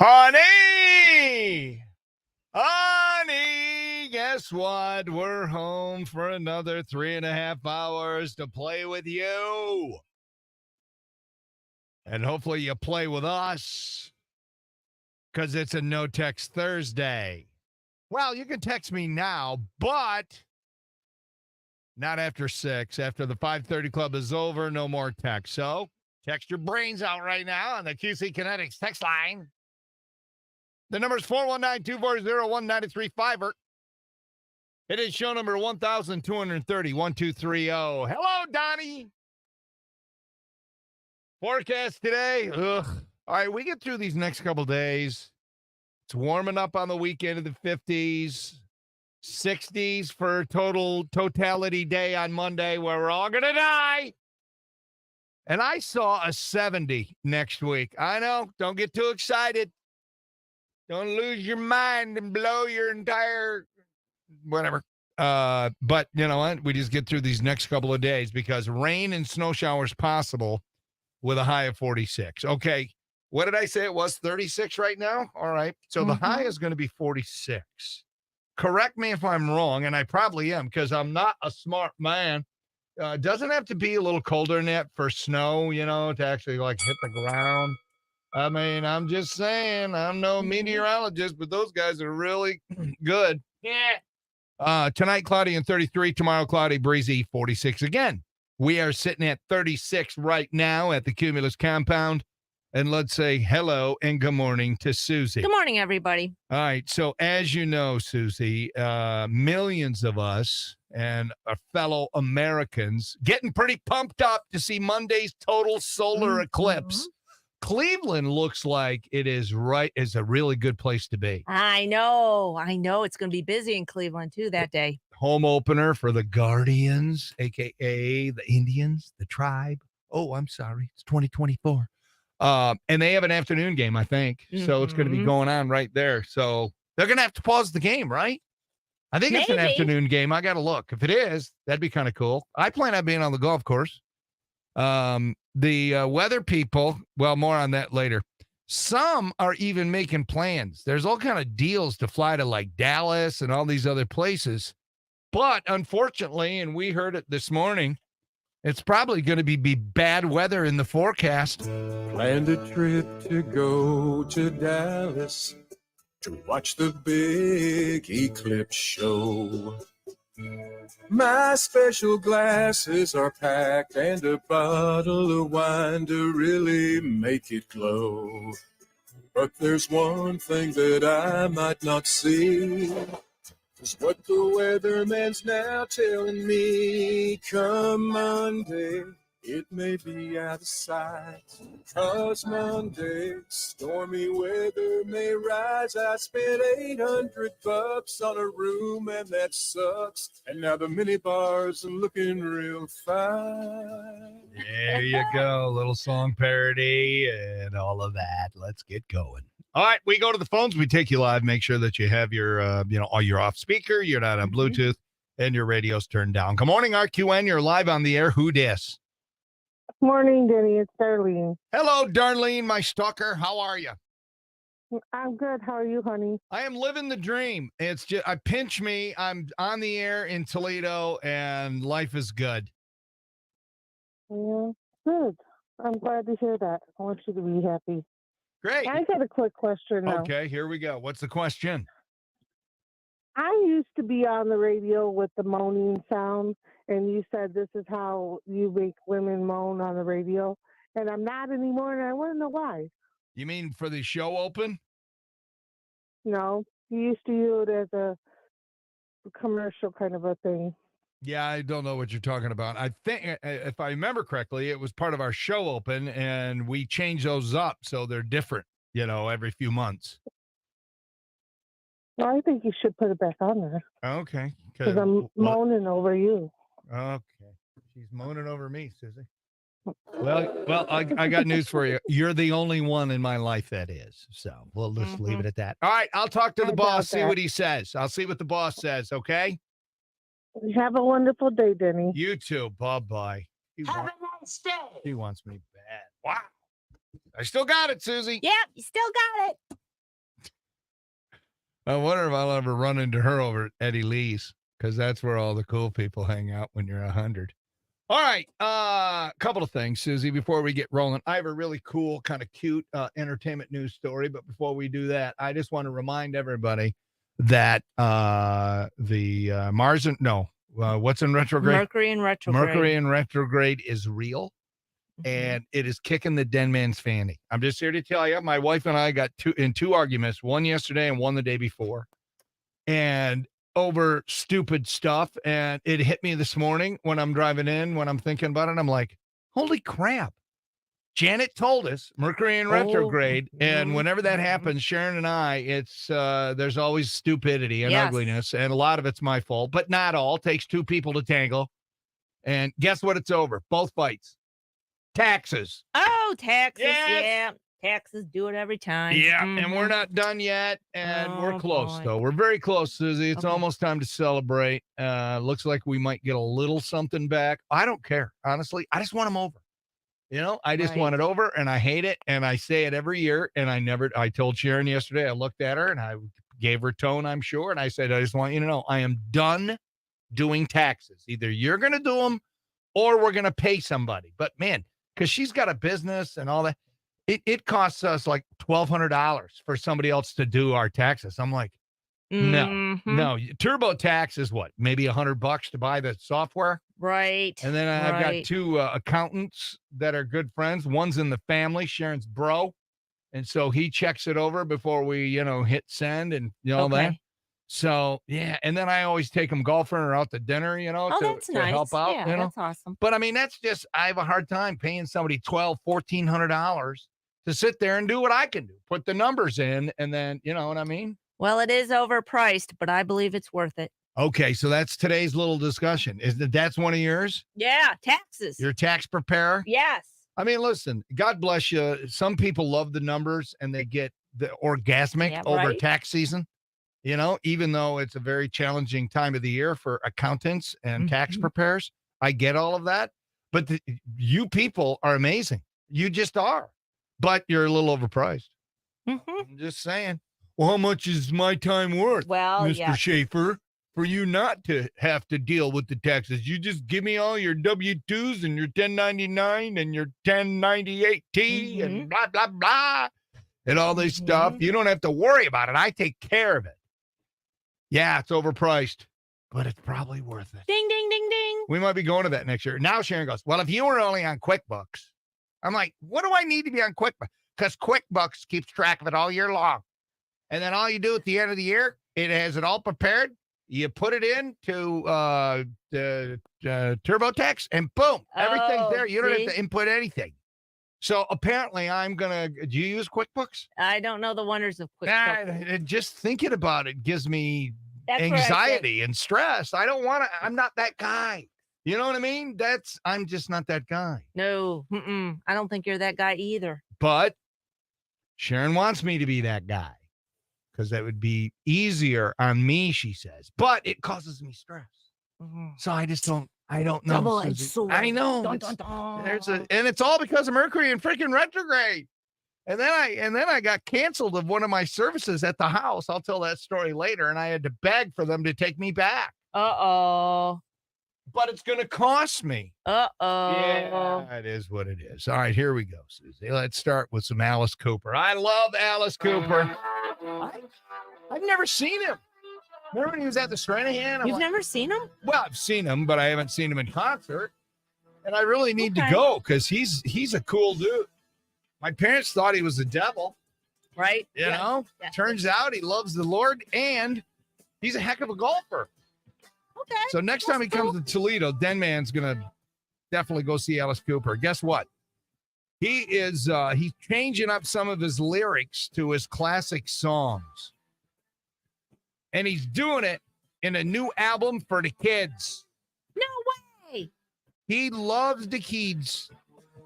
Honey! Honey! Guess what? We're home for another 3.5 hours to play with you. And hopefully you play with us because it's a No Text Thursday. Well, you can text me now, but not after 6. After the 5:30 club is over, no more text. So text your brains out right now on the QC Kinetics text line. The number is 419-240-1935. It is show number 1230, 1230. Hello, Donnie. Forecast today. Ugh. All right, we get through these next couple days. It's warming up on the weekend of the 50s, 60s for totality day on Monday where we're all going to die. And I saw a 70 next week. I know. Don't get too excited. Don't lose your mind and blow your entire whatever. But you know what? We just get through these next couple of days because rain and snow showers possible with a high of 46. Okay. What did I say it was? 36 right now? All right. So the high is going to be 46. Correct me if I'm wrong, and I probably am because I'm not a smart man. Doesn't have to be a little colder than that for snow, to actually like hit the ground. I mean, I'm just saying, I'm no meteorologist, but those guys are really good. Yeah. Tonight, cloudy and 33. Tomorrow, cloudy, breezy, 46 again. We are sitting at 36 right now at the Cumulus compound. And let's say hello and good morning to Susie. Good morning, everybody. All right. So as you know, Susie, millions of us and our fellow Americans getting pretty pumped up to see Monday's total solar eclipse. Cleveland looks like it is a really good place to be. I know. It's going to be busy in Cleveland, too, that day. Home opener for the Guardians, a.k.a. the Indians, the tribe. Oh, I'm sorry. It's 2024. And they have an afternoon game, I think. So it's going to be going on right there. So they're going to have to pause the game, right? I think it's an afternoon game. I got to look. If it is, that'd be kind of cool. I plan on being on the golf course. The weather people, well, more on that later. Some are even making plans. There's all kind of deals to fly to like Dallas and all these other places. But unfortunately, and we heard it this morning, it's probably going to be bad weather in the forecast. Planned a trip to go to Dallas to watch the big eclipse show. My special glasses are packed and a bottle of wine to really make it glow. But there's one thing that I might not see. Is what the weatherman's now telling me. Come Monday, it may be out of sight. 'Cause Monday, stormy weather may rise. I spent $800 on a room and that sucks. And now the mini bars are looking real fine. There you go. Little song parody and all of that. Let's get going. All right, we go to the phones. We take you live. Make sure that you have your, all your off speaker. You're not on Bluetooth, and your radio's turned down. Good morning, RQN. You're live on the air. Who dis? Morning, Denny. It's Darlene. Hello, Darlene, my stalker. How are you? I'm good. How are you, honey? I am living the dream. It's just, pinch me. I'm on the air in Toledo, and life is good. Yeah, good. I'm glad to hear that. I want you to be happy. Great. I got a quick question now. Okay, here we go. What's the question? I used to be on the radio with the moaning sound, and you said this is how you make women moan on the radio, and I'm not anymore, and I want to know why. You mean for the show open? No, you used to use it as a commercial kind of a thing. Yeah, I don't know what you're talking about. I think, if I remember correctly, it was part of our show open, and we changed those up so they're different, every few months. Well, I think you should put it back on there. Okay. Because I'm moaning over you. Okay. She's moaning over me, Susie. Well, I got news for you. You're the only one in my life that is. So we'll just leave it at that. All right, I'll talk to the boss, see what he says. I'll see what the boss says, okay? Have a wonderful day, Denny. You too. Bye-bye. Have a nice day. He wants me bad. Wow. I still got it, Susie. Yep, you still got it. I wonder if I'll ever run into her over at Eddie Lee's, because that's where all the cool people hang out when you're 100. All right, a couple of things, Susie, before we get rolling. I have a really cool, kind of cute entertainment news story, but before we do that, I just want to remind everybody that what's in retrograde? Mercury in retrograde. Mercury in retrograde is real, and it is kicking the dead man's fanny. I'm just here to tell you, my wife and I got two arguments, one yesterday and one the day before, and over stupid stuff. And it hit me this morning when I'm driving in, when I'm thinking about it. I'm like, holy crap. Janet told us Mercury in retrograde, and whenever that happens, Sharon and I, it's there's always stupidity and ugliness, and a lot of it's my fault, but not all. It takes two people to tangle. And guess what? It's over. Both fights. Taxes. Oh, taxes. Yes. Yeah. Taxes do it every time. Yeah, and we're not done yet, and we're close, boy. though. We're very close, Susie. It's Okay. almost time to celebrate. Looks like we might get a little something back. I don't care. Honestly, I just want them over. I just want it over, and I hate it, and I say it every year, and I told Sharon yesterday, I looked at her, and I gave her tone, I'm sure, and I said, I just want you to know, I am done doing taxes. Either you're going to do them, or we're going to pay somebody. But, man, because she's got a business and all that, it costs us like $1,200 for somebody else to do our taxes. I'm like, no. TurboTax is what? Maybe $100 to buy the software. Right. And then I've got two accountants that are good friends. One's in the family, Sharon's bro. And so he checks it over before we, hit send and all that. So, yeah. And then I always take them golfing or out to dinner, that's nice. help out. Yeah, that's awesome. But I mean, that's just, I have a hard time paying somebody $1,400 to sit there and do what I can do. Put the numbers in, and then, you know what I mean? Well, it is overpriced, but I believe it's worth it. Okay, so that's today's little discussion. That's one of yours? Yeah, taxes. Your tax preparer? Yes. I mean, listen, God bless you. Some people love the numbers and they get the orgasmic over tax season, even though it's a very challenging time of the year for accountants and tax preparers. I get all of that. But you people are amazing. You just are. But you're a little overpriced. I'm just saying. Well, how much is my time worth, Mr. Schaefer, for you not to have to deal with the taxes? You just give me all your W-2s and your 1099 and your 1098T and blah, blah, blah, and all this stuff. You don't have to worry about it. I take care of it. Yeah, it's overpriced, but it's probably worth it. Ding, ding, ding, ding. We might be going to that next year. Now Sharon goes, well, if you were only on QuickBooks, I'm like, what do I need to be on QuickBooks? Because QuickBooks keeps track of it all year long. And then all you do at the end of the year, it has it all prepared. You put it into the TurboTax, and boom, everything's there. You don't have to input anything. So apparently do you use QuickBooks? I don't know the wonders of QuickBooks. Just thinking about it gives me anxiety and stress. I don't want to, I'm not that guy. You know what I mean? I'm just not that guy. No, I don't think you're that guy either. But Sharon wants me to be that guy because that would be easier on me, she says. But it causes me stress. So I don't know. Double-edged sword. I know. Dun, dun, dun. And it's all because of Mercury and freaking retrograde. And then I got canceled of one of my services at the house. I'll tell that story later. And I had to beg for them to take me back. Uh-oh. But it's going to cost me. Uh-oh. Yeah, it is what it is. All right, here we go, Susie. Let's start with some Alice Cooper. I love Alice Cooper. I've never seen him. Remember when he was at the Stranahan? You've never seen him? Well, I've seen him, but I haven't seen him in concert. And I really need to go because he's a cool dude. My parents thought he was the devil. Right? You know? Yeah. Turns out he loves the Lord, and he's a heck of a golfer. Okay. So next time he comes to Toledo, Denman's going to definitely go see Alice Cooper. Guess what? He's changing up some of his lyrics to his classic songs. And he's doing it in a new album for the kids. No way. He loves the kids.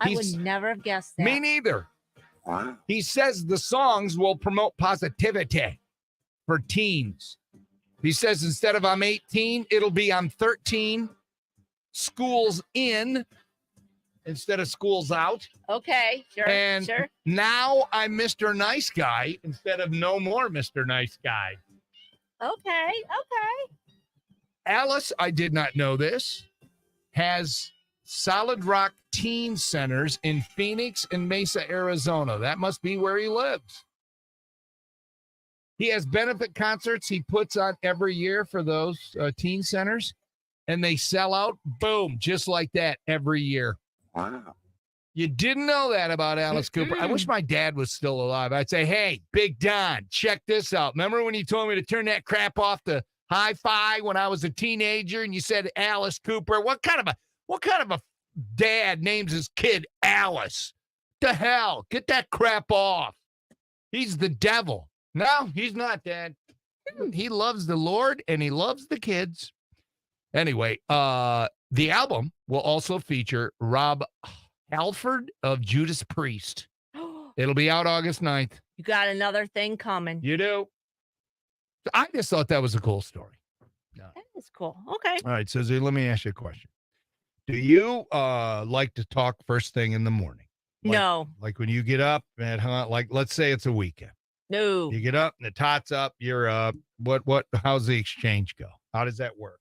I would never have guessed that. Me neither. He says the songs will promote positivity for teens. He says instead of I'm 18, it'll be I'm 13. School's in instead of school's out. Okay, sure, and now I'm Mr. Nice Guy instead of no more Mr. Nice Guy. Okay. Alice, I did not know this, has Solid Rock Teen Centers in Phoenix and Mesa, Arizona. That must be where he lives. He has benefit concerts he puts on every year for those teen centers, and they sell out, boom, just like that every year. Wow. You didn't know that about Alice Cooper. I wish my dad was still alive. I'd say, hey, Big Don, check this out. Remember when you told me to turn that crap off the hi-fi when I was a teenager and you said Alice Cooper? What kind of a dad names his kid Alice? The hell? Get that crap off. He's the devil. No, he's not, Dad. He loves the Lord and he loves the kids. Anyway, the album will also feature Rob Halford of Judas Priest. It'll be out August 9th. You got another thing coming. You do? I just thought that was a cool story. That is cool. Okay. All right, Susie, let me ask you a question. Do you like to talk first thing in the morning? No. Like when you get up and like let's say it's a weekend. No. You get up and the tot's up, you're up. How's the exchange go? How does that work?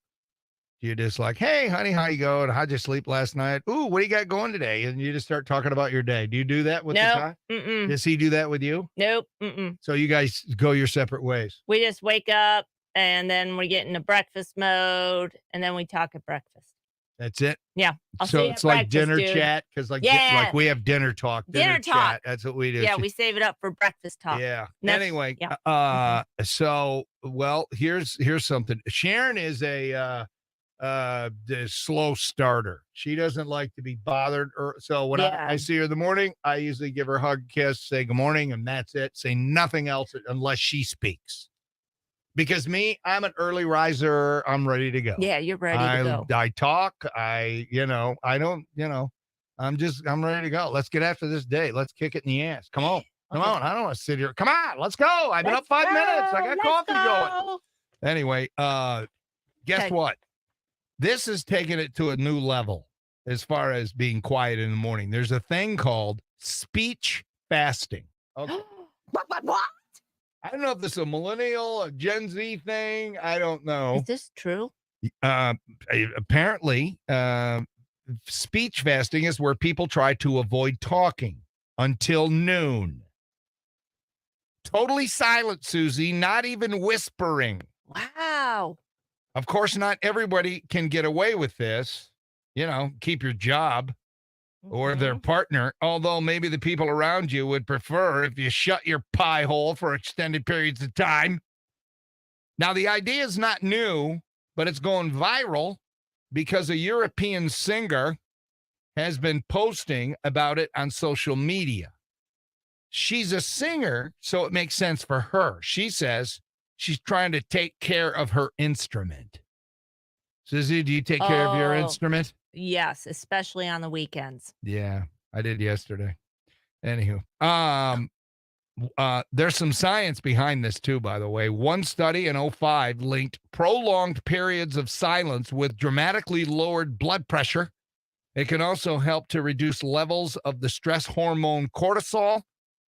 You just like, hey, honey, how you going? How'd you sleep last night? Ooh, what do you got going today? And you just start talking about your day. Do you do that with the tot? Mm-mm. Does he do that with you? Nope. Mm-mm. So you guys go your separate ways. We just wake up and then we get into breakfast mode and then we talk at breakfast. That's it? Yeah. I'll see So you it's at like breakfast, dinner dude. chat because like Yeah. we have dinner talk. Dinner chat. talk. That's what we do. Yeah, we save it up for breakfast talk. Yeah. That's- Anyway, yeah. so well, here's something. Sharon is the slow starter. She doesn't like to be bothered. So when Yeah. I see her in the morning, I usually give her a hug, kiss, say good morning, and that's it. Say nothing else unless she speaks. Because me, I'm an early riser. I'm ready to go. Yeah, you're ready to go. I talk. I'm ready to go. Let's get after this day. Let's kick it in the ass. Come on. Come on. I don't want to sit here. Come on. Let's go. I've been up 5 minutes. I got coffee going. Anyway, guess Okay. what? This is taking it to a new level as far as being quiet in the morning. There's a thing called speech fasting. Okay. What? I don't know if this is a millennial, a Gen Z thing. I don't know. Is this true? Apparently, speech fasting is where people try to avoid talking until noon. Totally silent, Susie, not even whispering. Wow. Of course, not everybody can get away with this. Keep your job or their partner, although maybe the people around you would prefer if you shut your pie hole for extended periods of time. Now, the idea is not new, but it's going viral because a European singer has been posting about it on social media. She's a singer, so it makes sense for her. She says she's trying to take care of her instrument. Susie, do you take care of your instrument? Yes, especially on the weekends. Yeah, I did yesterday. Anywho, there's some science behind this too, by the way. One study in 2005 linked prolonged periods of silence with dramatically lowered blood pressure. It can also help to reduce levels of the stress hormone cortisol.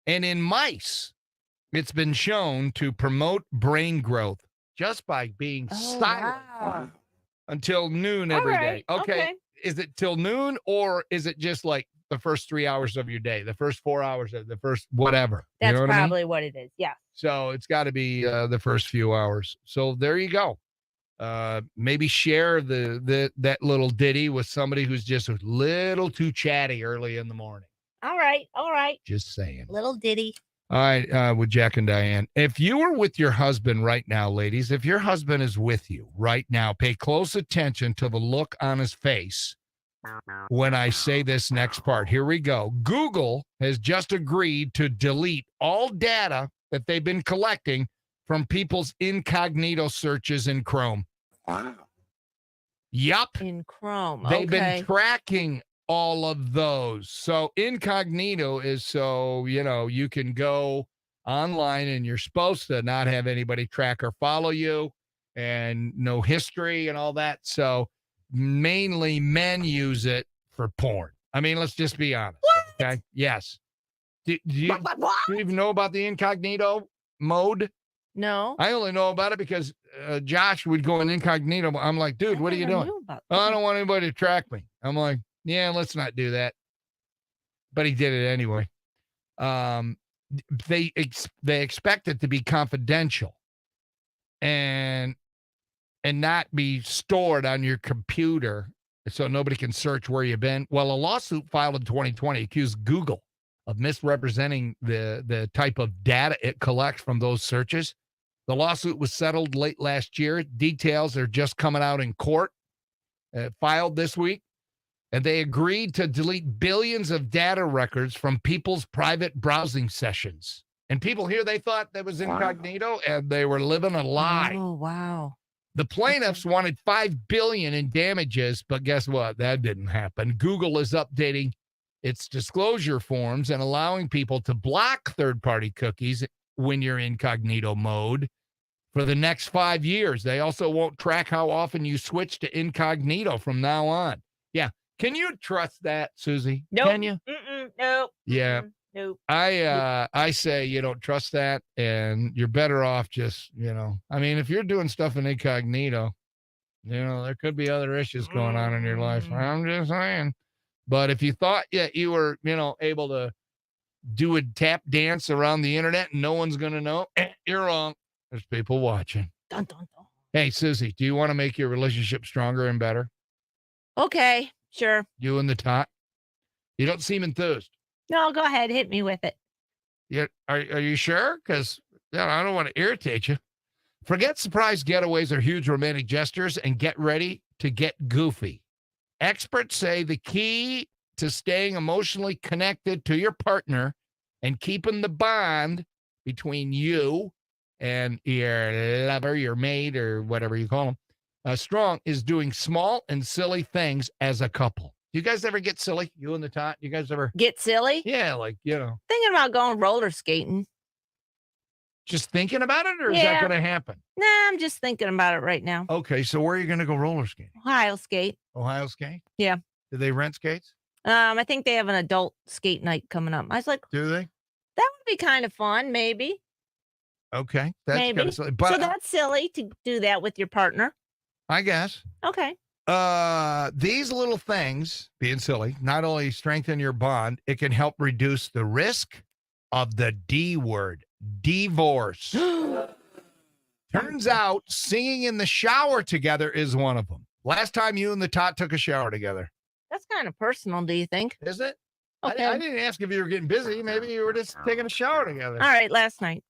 And in mice, it's been shown to promote brain growth just by being silent Wow. until noon every day. Okay. Is it till noon or is it just like the first 3 hours of your day, the first 4 hours of the first whatever? That's you know what probably I mean? what it is. Yeah. So it's got to be the first few hours. So there you go. Maybe share that little ditty with somebody who's just a little too chatty early in the morning. All right. All right. Just saying. Little ditty. All right, with Jack and Diane. If you were with your husband right now, ladies, if your husband is with you right now, pay close attention to the look on his face when I say this next part. Here we go. Google has just agreed to delete all data that they've been collecting from people's incognito searches in Chrome. Wow. Yup. In Chrome. They've Okay. been tracking all of those. So incognito is so, you can go online and you're supposed to not have anybody track or follow you and no history and all that. So mainly men use it for porn. I mean, let's just be honest. What? Okay. Yes. Do you What? even know about the incognito mode? No. I only know about it because Josh would go in incognito. I'm like, dude, what are you never doing? knew about Oh, I that. don't want anybody to track me. I'm like, yeah, let's not do that. But he did it anyway. They expect it to be confidential and not be stored on your computer so nobody can search where you've been. Well, a lawsuit filed in 2020 accused Google of misrepresenting the type of data it collects from those searches. The lawsuit was settled late last year. Details are just coming out in court, filed this week. And they agreed to delete billions of data records from people's private browsing sessions. And people here, they thought that was incognito, and they were living a lie. Oh, wow. The plaintiffs wanted $5 billion in damages, but guess what? That didn't happen. Google is updating its disclosure forms and allowing people to block third-party cookies when you're incognito mode for the next 5 years. They also won't track how often you switch to incognito from now on. Yeah. Can you trust that, Susie? Nope. Can you? Nope. Yeah. Nope. I say you don't trust that, and you're better off just, I mean, if you're doing stuff in incognito, there could be other issues going on in your life. I'm just saying. But if you thought you were, able to do a tap dance around the internet and no one's going to know, you're wrong. There's people watching. Dun, dun, dun. Hey, Susie, do you want to make your relationship stronger and better? Okay, sure. You and the tot? You don't seem enthused. No, go ahead. Hit me with it. Are you sure? Because I don't want to irritate you. Forget surprise getaways or huge romantic gestures and get ready to get goofy. Experts say the key to staying emotionally connected to your partner and keeping the bond between you and your lover, your mate, or whatever you call them, strong is doing small and silly things as a couple. You guys ever get silly? You and the tot? You guys ever? Get silly? Yeah, Thinking about going roller skating. just thinking about it, or is that Yeah. going to happen? Nah, I'm just thinking about it right now. Okay, so where are you going to go roller skating? Ohio skate. Ohio skate? Yeah. Do they rent skates? I think they have an adult skate night coming up. I was like, Do they? that would be kind of fun, maybe. Okay, that's Maybe. kind of silly. So But that's silly to do that with your partner. I guess Okay. these little things, being silly, not only strengthen your bond, it can help reduce the risk of the D word, divorce. Turns out singing in the shower together is one of them. Last time you and the tot took a shower together. That's kind of personal, do you think? Is it? Okay. I didn't ask if you were getting busy. Maybe you were just taking a shower together. All right, last night.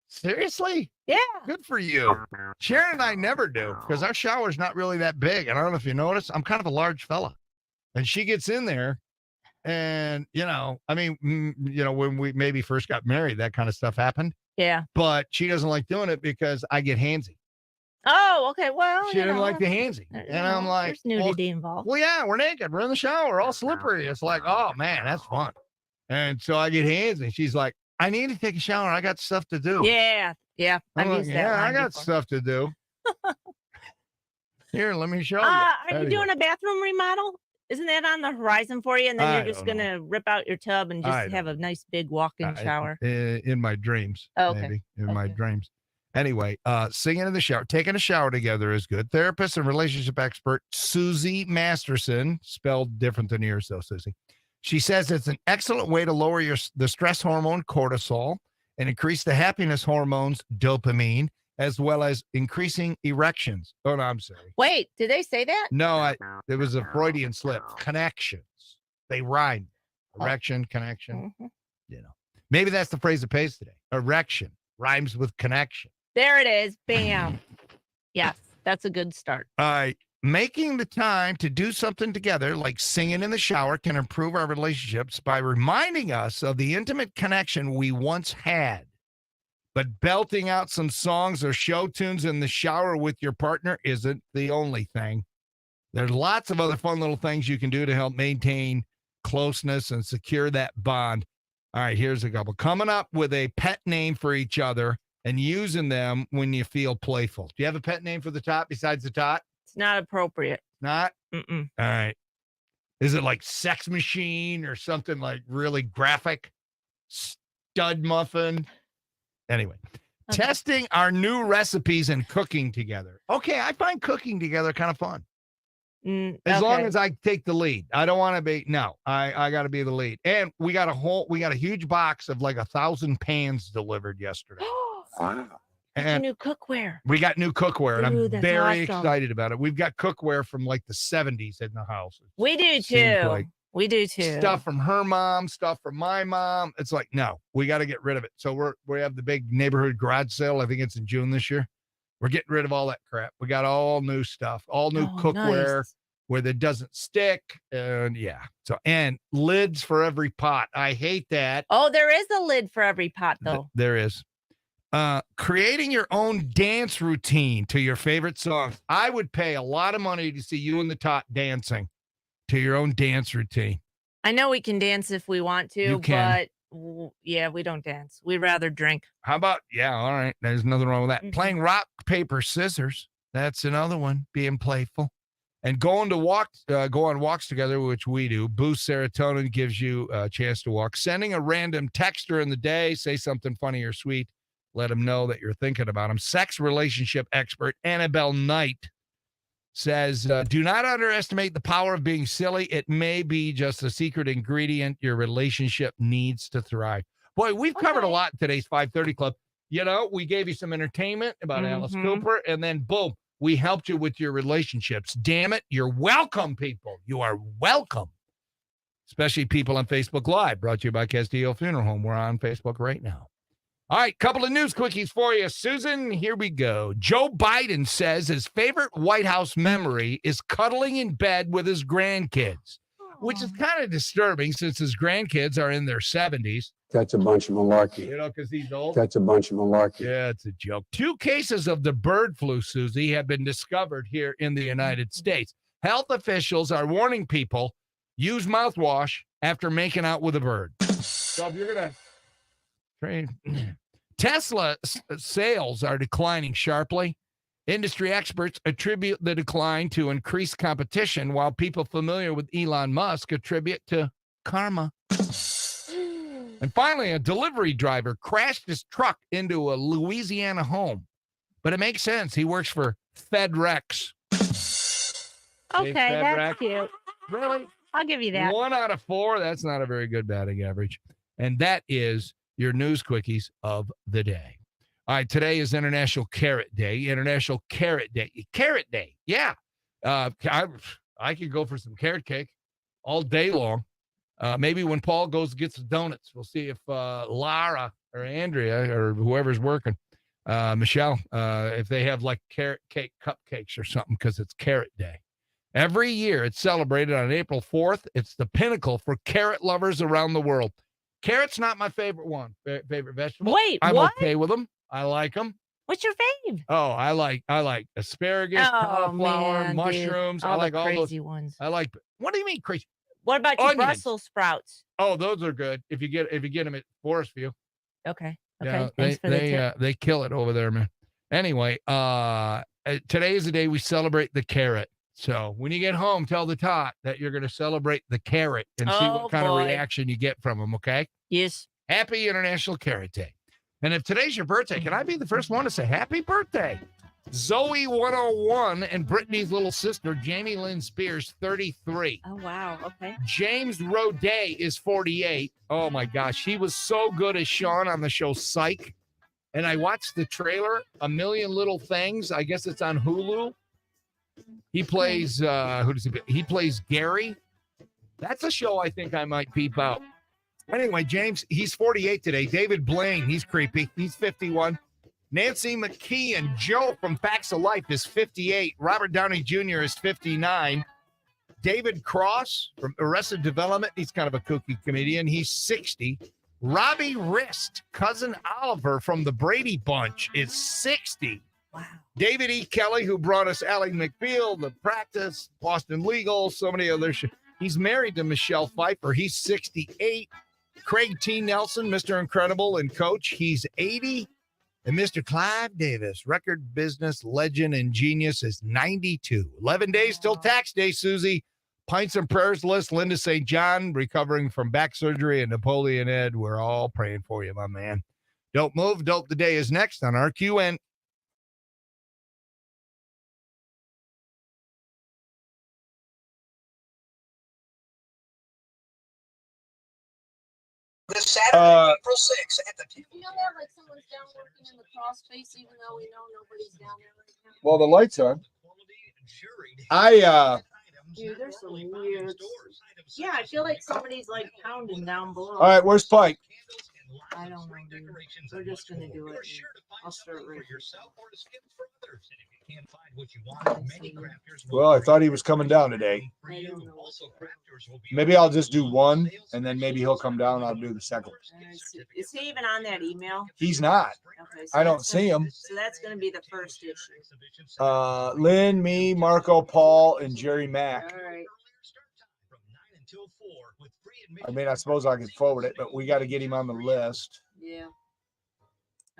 Seriously? Yeah. Good for you. Sharon and I never do because our shower's not really that big. And I don't know if you notice, I'm kind of a large fella. And she gets in there and, when we maybe first got married, that kind of stuff happened. Yeah. But she doesn't like doing it because I get handsy. Oh, okay. Well, She didn't like the handsy. And I'm like, there's nudity involved. well, yeah, we're naked. We're in the shower, all slippery. It's like, oh, man, that's fun. And so I get handsy. She's like, I need to take a shower. I got stuff to do. Yeah. Yeah. I'm I've like, used that yeah, I line got before. stuff to do. Here, let me show you. Are you Anyway. doing a bathroom remodel? Isn't that on the horizon for you? And then I you're just don't going to rip out your tub and I just have a don't nice big walk-in shower. In my dreams. Oh, okay. Maybe in my Okay. dreams. Anyway, singing in the shower, taking a shower together is good. Therapist and relationship expert Susie Masterson, spelled different than yours though, Susie. She says it's an excellent way to lower the stress hormone cortisol and increase the happiness hormones dopamine, as well as increasing erections. Oh no, I'm sorry. Wait, did they say that? No, it was a Freudian slip. Connections. They rhyme. Erection, connection. Mhm. Maybe that's the phrase that pays today. Erection rhymes with connection. There it is. Bam. Yes, that's a good start. Making the time to do something together, like singing in the shower, can improve our relationships by reminding us of the intimate connection we once had. But belting out some songs or show tunes in the shower with your partner isn't the only thing. There's lots of other fun little things you can do to help maintain closeness and secure that bond. All right, here's a couple. Coming up with a pet name for each other and using them when you feel playful. Do you have a pet name for the tot besides the tot? It's not appropriate. Not? Mm-mm. All right. Is it like sex machine or something like really graphic? Stud muffin? Anyway, Okay. Testing our new recipes and cooking together. Okay, I find cooking together kind of fun. As long as I take the lead. I don't want to be, I got to be the lead. And we got a huge box of like 1,000 pans delivered yesterday. Wow. And new cookware. We got new cookware, and Ooh, I'm that's very awesome. excited about it. We've got cookware from like the 70s in the house. We do Seems too. like We do too. stuff from her mom, stuff from my mom. It's like, no, we got to get rid of it. So we have the big neighborhood garage sale. I think it's in June this year. We're getting rid of all that crap. We got all new stuff, all new cookware Nice. where it doesn't stick. And and lids for every pot. I hate that. Oh, there is a lid for every pot, though. There is. Creating your own dance routine to your favorite songs. I would pay a lot of money to see you and the Tot dancing to your own dance routine. I know we can dance if we want to, You can. but yeah, we don't dance. We'd rather drink. How about, all right. There's nothing wrong with that. Mhm. Playing rock, paper, scissors. That's another one. Being playful. And go on walks together, which we do. Boost serotonin, gives you a chance to walk. Sending a random text during the day, say something funny or sweet. Let them know that you're thinking about them. Sex relationship expert Annabelle Knight says, do not underestimate the power of being silly. It may be just a secret ingredient your relationship needs to thrive. Boy, we've covered a lot in today's 530 Club. We gave you some entertainment about Alice Cooper, and then boom, we helped you with your relationships. Damn it, you're welcome, people. You are welcome. Especially people on Facebook Live, brought to you by Castillo Funeral Home. We're on Facebook right now. All right, couple of news quickies for you, Susan. Here we go. Joe Biden says his favorite White House memory is cuddling in bed with his grandkids, which is kind of disturbing since his grandkids are in their 70s. That's a bunch of malarkey. Because he's old. That's a bunch of malarkey. Yeah, it's a joke. 2 cases of the bird flu, Susie, have been discovered here in the United States. Health officials are warning people, use mouthwash after making out with a bird. So if you're going to Tesla sales are declining sharply. Industry experts attribute the decline to increased competition, while people familiar with Elon Musk attribute to karma. And finally, a delivery driver crashed his truck into a Louisiana home. But it makes sense. He works for FedRex. Okay, FedRex. that's cute. Really? I'll give you that. 1 out of 4. That's not a very good batting average. And that is your news quickies of the day. All right, today is International Carrot Day. International Carrot Day. Carrot Day, yeah. I could go for some carrot cake all day long. Maybe when Paul goes and gets the donuts, we'll see if Lara or Andrea or whoever's working, Michelle, if they have like carrot cake cupcakes or something, because it's Carrot Day. Every year it's celebrated on April 4th. It's the pinnacle for carrot lovers around the world. Carrot's not my favorite favorite vegetable. Wait, I'm what? okay with them. I like them. What's your fave? Oh, I like asparagus, cauliflower, man, mushrooms. Dude. I like the all those. crazy ones. I like. What do you mean crazy? What about your Onions. Brussels sprouts? Oh, those are good. If you get them at Forest View. Okay. Yeah, Thanks for the tip. they kill it over there, man. Anyway, today is the day we celebrate the carrot. So when you get home, tell the Tot that you're going to celebrate the carrot and see what kind of reaction you get from them. Okay. Yes. Happy International Carrot Day. And if today's your birthday, can I be the first one to say happy birthday? Zoe 101 and Brittany's little sister, Jamie Lynn Spears, 33. Oh, wow. Okay. James Roday is 48. Oh, my gosh. He was so good as Sean on the show Psych. And I watched the trailer, A Million Little Things. I guess it's on Hulu. He plays, he plays Gary. That's a show I think I might peep out. Anyway, James, he's 48 today. David Blaine, he's creepy. He's 51. Nancy McKee and Joe from Facts of Life is 58. Robert Downey Jr. is 59. David Cross from Arrested Development, he's kind of a kooky comedian. He's 60. Robbie Rist, cousin Oliver from the Brady Bunch, is 60. Wow. David E. Kelly, who brought us Ally McBeal, The Practice, Boston Legal, so many others. He's married to Michelle Pfeiffer. He's 68. Craig T. Nelson, Mr. Incredible and coach, he's 80. And Mr. Clive Davis, record business legend and genius, is 92. 11 days till tax day, Susie. Pints and Prayers list, Linda St. John, recovering from back surgery, and Napoleon Ed. We're all praying for you, my man. Don't move. Dope the Day is next on RQN. This Saturday, April 6th at the You know that like someone's down working in the crawl space, even though we know nobody's down there right now. Well, the light's on. Dude, there's some weird. Yeah, I feel like somebody's like pounding down below. All right, where's Pike? I don't know, dude. We're just gonna do it. I'll start right here. Well, I thought he was coming down today. I don't know. Maybe I'll just do one, and then maybe he'll come down. I'll do the second one. Is he even on that email? He's not. Okay, I don't that's see gonna- him. So that's gonna be the first issue. Lynn, me, Marco, Paul, and Jerry Mack. All right. I mean, I suppose I could forward it, but we got to get him on the list. Yeah.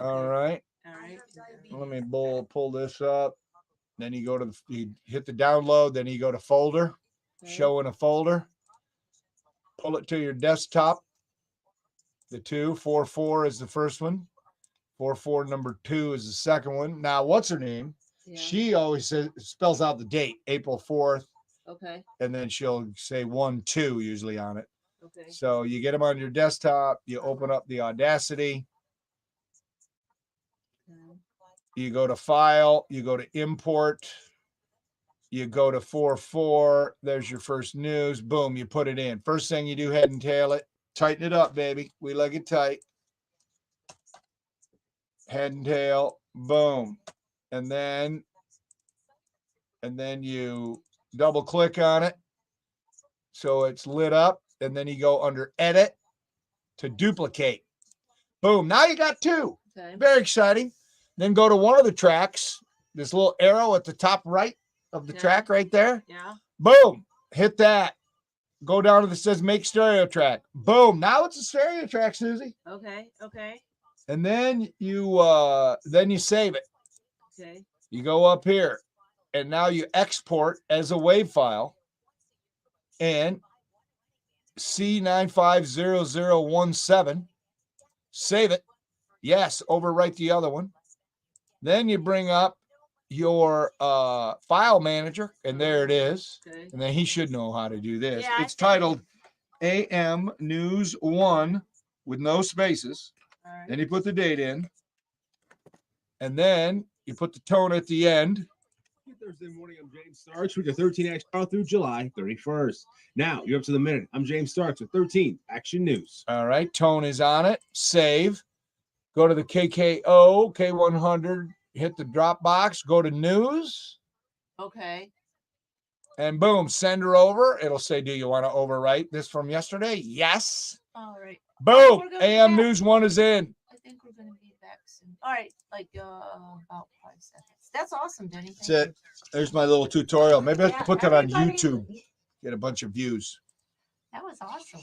All right. All right. Let me pull this up. Then you go to you hit the download. Then you go to folder, show in a folder. Pull it to your desktop. The 244 is the first one. 44 number 2 is the second one. Now, what's her name? Yeah. She always spells out the date, April 4th, Okay. and then she'll say 1-2 usually on it. Okay. So you get them on your desktop. You open up the Audacity. You go to file, you go to import, you go to 44. There's your first news. Boom, you put it in. First thing you do, head and tail it. Tighten it up, baby. We like it tight. Head and tail, boom. And then you double click on it. So it's lit up. And then you go under edit to duplicate. Boom. Now you got 2. Okay. Very exciting. Then go to one of the tracks, this little arrow at the top right of the Yeah. track right there. Yeah. Boom. Hit that. Go down to the says make stereo track. Boom. Now it's a stereo track, Susie. Okay. Okay. And then you save it. Okay. You go up here and now you export as a WAV file and C950017. Save it. Yes, overwrite the other one. Then you bring up your file manager, and there it is. Okay. And then he should know how to do this. Yeah, I It's think- titled AM News 1 with no spaces. All right. Then you put the date in. And then you put the tone at the end. Thursday morning, I'm James Starks with your 13 action hour through July 31st. Now you're up to the minute. I'm James Starks with 13 Action News. All right, tone is on it. Save. Go to the KKO, K100, hit the drop box, go to news, Okay. and boom, send her over. It'll say, do you want to overwrite this from yesterday? Yes. All right. Boom. We're gonna AM do that. News 1 is in. I think we're gonna be back soon. All right. Like about 5 seconds. That's awesome, Denny. That's it. There's my little tutorial. Maybe I have to put that on everybody- YouTube. Get a bunch of views. That was awesome.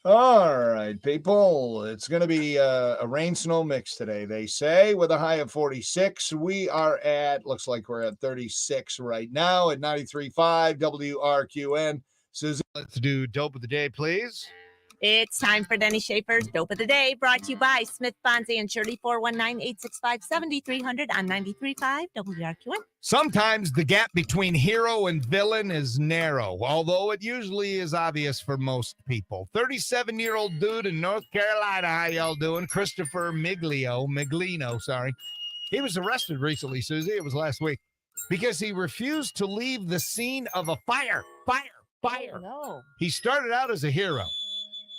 All right, people. It's going to be a rain snow mix today, they say, with a high of 46. We are looks like we're at 36 right now at 93.5 WRQN. Susie. Let's do Dope of the Day, please. It's time for Denny Schaefer's Dope of the Day, brought to you by Smith Bonzi and Shirley 419-865-7300 on 93.5 WRQN. Sometimes the gap between hero and villain is narrow, although it usually is obvious for most people. 37-year-old dude in North Carolina, how y'all doing? Christopher Miglino, sorry. He was arrested recently, Susie. It was last week because he refused to leave the scene of a fire. No. He started out as a hero.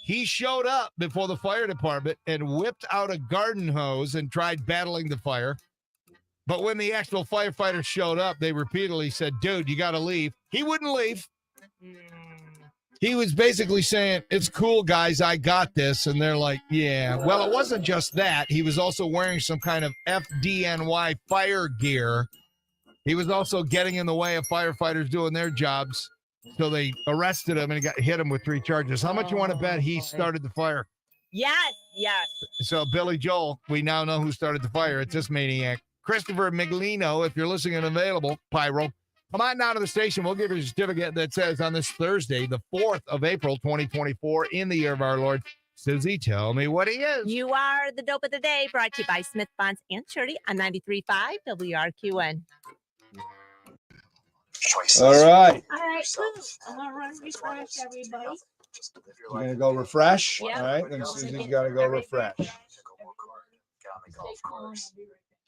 He showed up before the fire department and whipped out a garden hose and tried battling the fire. But when the actual firefighters showed up, they repeatedly said, dude, you got to leave. He wouldn't leave. He was basically saying, it's cool, guys, I got this. And they're like, yeah. Well, it wasn't just that. He was also wearing some kind of FDNY fire gear. He was also getting in the way of firefighters doing their jobs. So they arrested him and hit him with 3 charges. How much you want to bet he started the fire? Yes. So Billy Joel, we now know who started the fire. It's this maniac. Christopher Miglino, if you're listening and available, Pyro, come on down to the station. We'll give you a certificate that says on this Thursday, the 4th of April, 2024, in the year of our Lord, Susie, tell me what he is. You are the dope of the day, brought to you by Smith Bonds and Shirley on 93.5 WRQN. All right. All right, cool. I'm gonna run refresh everybody. You're going to go refresh? Yeah. All right. Then Susie's got to go refresh.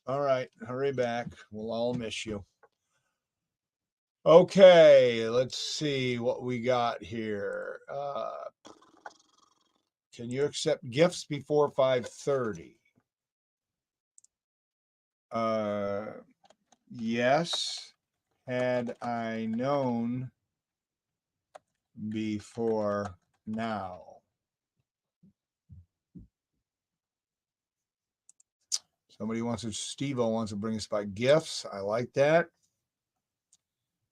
All right. Hurry back. We'll all miss you. Okay. Let's see what we got here. Can you accept gifts before 5:30? Yes. Had I known before now. Somebody Steve-O wants to bring us by gifts. I like that.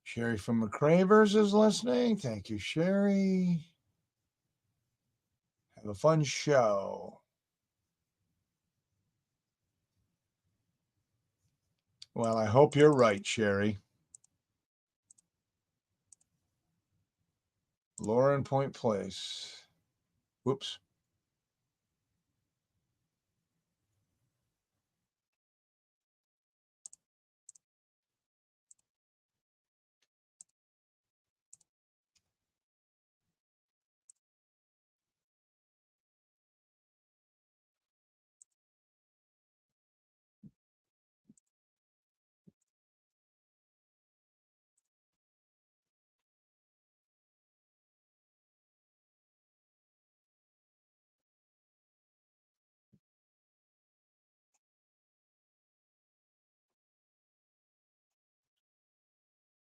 Sherry from McCravers is listening. Thank you, Sherry. Have a fun show. Well, I hope you're right, Sherry. Lauren Point Place. Whoops.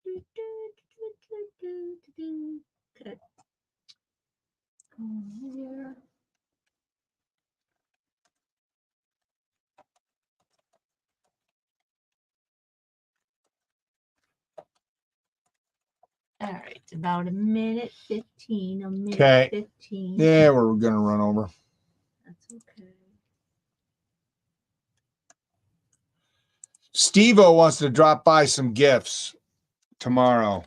Okay. Here. All right, about a minute 15. A minute Okay. 15. Yeah, we're going to run over. That's okay. Steve-O wants to drop by some gifts tomorrow.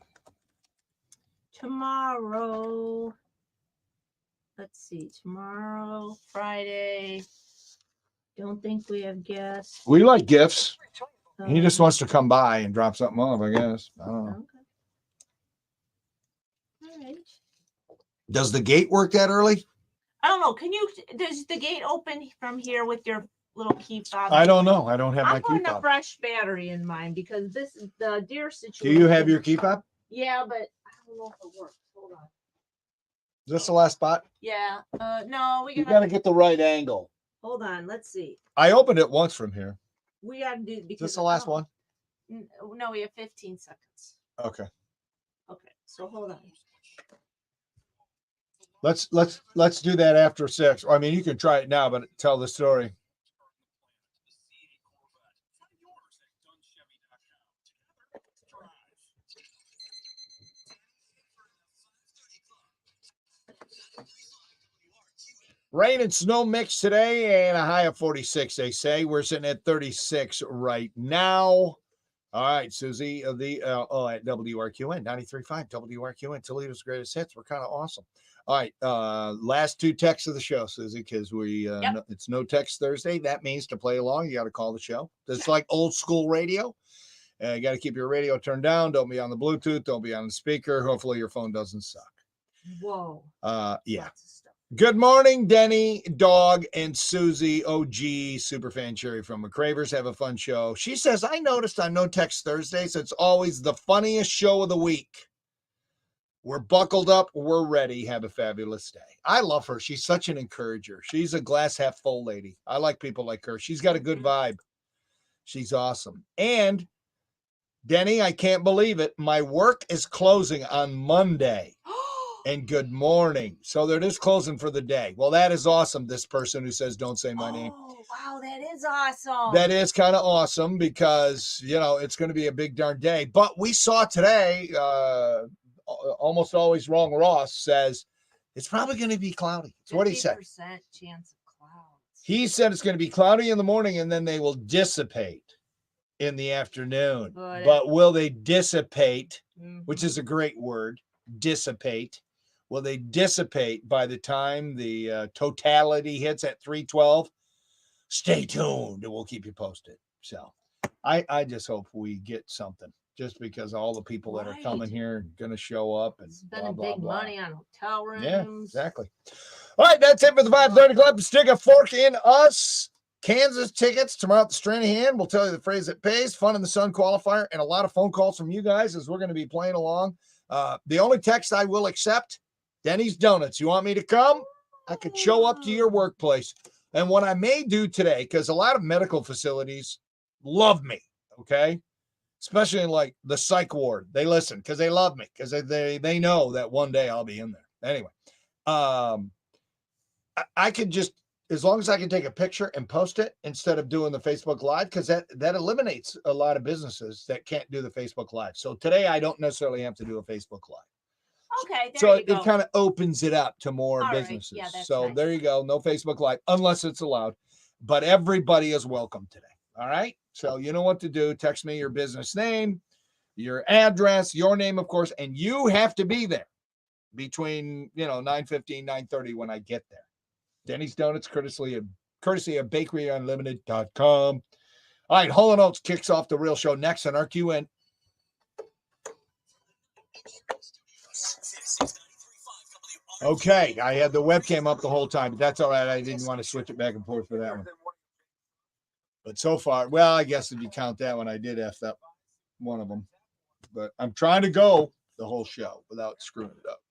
Tomorrow. Let's see. Tomorrow, Friday. Don't think we have guests. We like gifts. He just Um, wants to come by and drop something off, I guess. I don't know. Okay. All right. Does the gate work that early? I don't know. Does the gate open from here with your little key fob? I don't know. I don't have my I'm key putting a fob. fresh battery in mine because this is the deer Do situation. you have your key fob? Yeah, but I don't know if it works. Hold on. Is this the last spot? Yeah. No, we You gotta got to get the right angle. hold on. Let's see. I opened it once from here. We gotta do Is because this the last one? No, we have 15 seconds. Okay. Okay, so hold on. Let's do that after 6. I mean, you can try it now, but tell the story. Rain and snow mix today and a high of 46, they say. We're sitting at 36 right now. All right, Susie, at WRQN, 93.5 WRQN, Toledo's greatest hits. We're kind of awesome. All right, last 2 texts of the show, Susie, because it's no text Thursday. That means to play along, you got to call the show. It's like old school radio. You got to keep your radio turned down. Don't be on the Bluetooth. Don't be on the speaker. Hopefully your phone doesn't suck. Whoa. Yeah. Lots of stuff. Good morning, Denny, Dog, and Susie, OG, Superfan Cherry from McCravers. Have a fun show. She says, I noticed on No Text Thursdays, it's always the funniest show of the week. We're buckled up. We're ready. Have a fabulous day. I love her. She's such an encourager. She's a glass half full lady. I like people like her. She's got a good vibe. She's awesome. And Denny, I can't believe it. My work is closing on Monday. And good morning. So they're just closing for the day. Well, that is awesome. This person who says, don't say my name. Oh, wow. That is awesome. That is kind of awesome because, it's going to be a big darn day. But we saw today, almost always wrong. Ross says it's probably going to be cloudy. That's what he said. 50% chance of clouds. He said it's going to be cloudy in the morning and then they will dissipate in the afternoon. But will they dissipate, which is a great word, dissipate? Will they dissipate by the time the totality hits at 312? Stay tuned and we'll keep you posted. So I just hope we get something, just because all the people that are coming here are going to show up and Spending blah, blah, big blah. money on hotel rooms. Yeah, exactly. All right, that's it for the 530 Club. Stick a fork in us. Kansas tickets tomorrow at the Stranahan. We'll tell you the phrase that pays. Fun in the Sun qualifier, and a lot of phone calls from you guys as we're going to be playing along. The only text I will accept, Denny's Donuts. You want me to come? I could show up to your workplace. And what I may do today, because a lot of medical facilities love me, okay? Especially in like the psych ward. They listen because they love me, because they know that one day I'll be in there. Anyway, I could just, as long as I can take a picture and post it instead of doing the Facebook Live, because that eliminates a lot of businesses that can't do the Facebook Live. So today I don't necessarily have to do a Facebook Live. Okay, So there you it go. kind of opens it up to more All right. businesses. Yeah, that's so nice. there you go. No Facebook Live unless it's allowed. But everybody is welcome today. All right. So you know what to do. Text me your business name, your address, your name, of course, and you have to be there between 9:15, 9:30 when I get there. Denny's Donuts, courtesy of bakeryunlimited.com. All right, Hall & Oates kicks off the real show next on RQN. Okay, I had the webcam up the whole time, but that's all right. I didn't want to switch it back and forth for that one. But so far, well, I guess if you count that one, I did F up one of them. But I'm trying to go the whole show without screwing it up.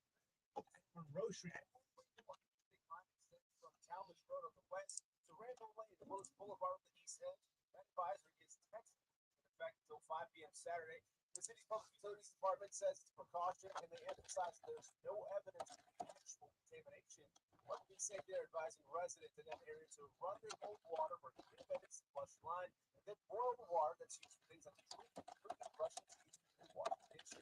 Saturday. The city's public utilities department says it's a precaution, and they emphasize there's no evidence of actual contamination. What we say they're advising residents in that area to run their cold water for 3 minutes, flush the line, and then boil the water that's used for things like drinking, brushing teeth, and washing dishes.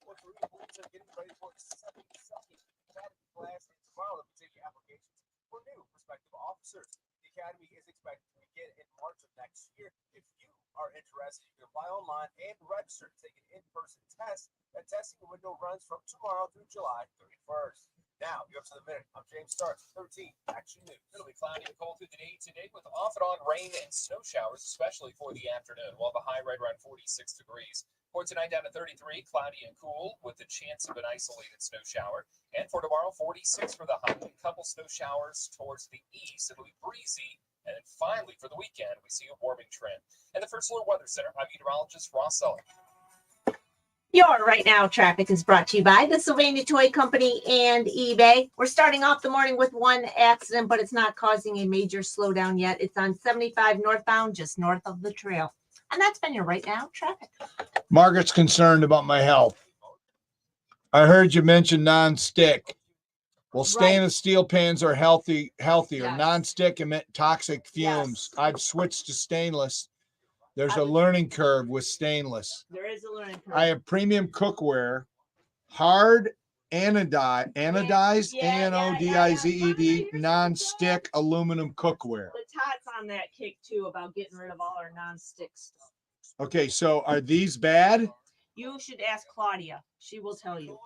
Well, Korea police are getting ready for the 72nd Academy class, and tomorrow they'll be taking applications for new prospective officers. The academy is expected to begin in March of next year. If you are interested, you can apply online and register to take an in-person test. That testing window runs from tomorrow through July 31st. Now, you're up to the minute. I'm James Starks, 13 Action News. It'll be cloudy and cold through the day today with off and on rain and snow showers, especially for the afternoon, while the high right around 46 degrees. For tonight down to 33, cloudy and cool with the chance of an isolated snow shower. And for tomorrow, 46 for the high, a couple snow showers towards the east. It'll be breezy. And then finally, for the weekend, we see a warming trend. And the First Alert Weather Center, I'm meteorologist Ross Sullivan. Your Right Now traffic is brought to you by the Sylvania Toy Company and eBay. We're starting off the morning with one accident, but it's not causing a major slowdown yet. It's on 75 northbound, just north of the trail. And that's been your Right Now traffic. Margaret's concerned about my health. I heard you mention non-stick. Well, stainless steel pans are healthier. Yes. Non-stick emit toxic fumes. Yes. I've switched to stainless. There's a learning curve with stainless. There is a learning curve. I have premium cookware, hard anodized, ANODIZED, non-stick aluminum cookware. The Todd's on that kick too about getting rid of all our non-stick stuff. Okay, so are these bad? You should ask Claudia. She will tell you.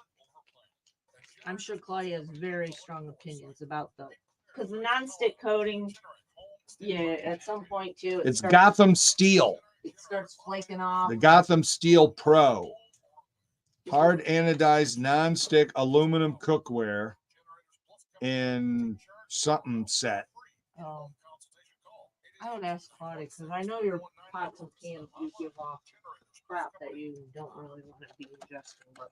I'm sure Claudia has very strong opinions about those. Because the non-stick coating, at some point too, It's Gotham Steel. It starts flaking off. The Gotham Steel Pro. Hard anodized non-stick aluminum cookware in something set. Oh. I would ask Claudia because I know your pots and pans you give off crap that you don't really want to be ingesting. But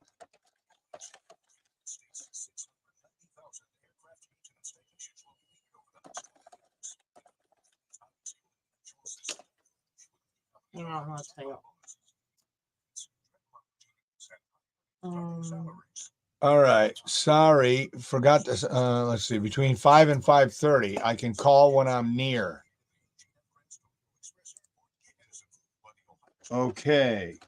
you know, I'm gonna tell you. All right. Sorry. Forgot this. Let's see. Between 5 and 5:30, I can call when I'm near. Okay.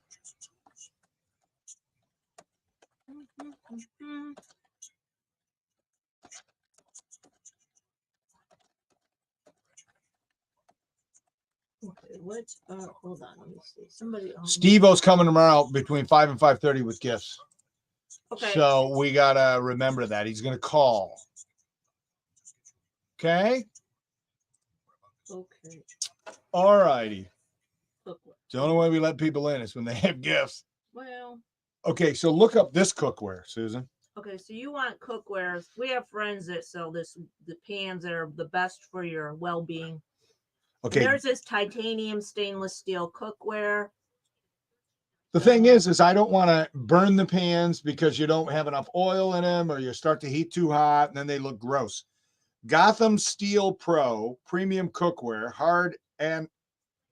Okay, what? Hold on, let me see. Somebody. Steve-O's coming tomorrow between 5 and 5:30 with gifts. Okay. So we got to remember that. He's going to call. Okay? Okay. All righty. Cookware. The only way we let people in is when they have gifts. Well, Okay, so look up this cookware, Susan. okay, so you want cookware. We have friends that sell the pans that are the best for your well-being. Okay. There's this titanium stainless steel cookware. The thing is I don't want to burn the pans because you don't have enough oil in them or you start to heat too hot and then they look gross. Gotham Steel Pro premium cookware, hard and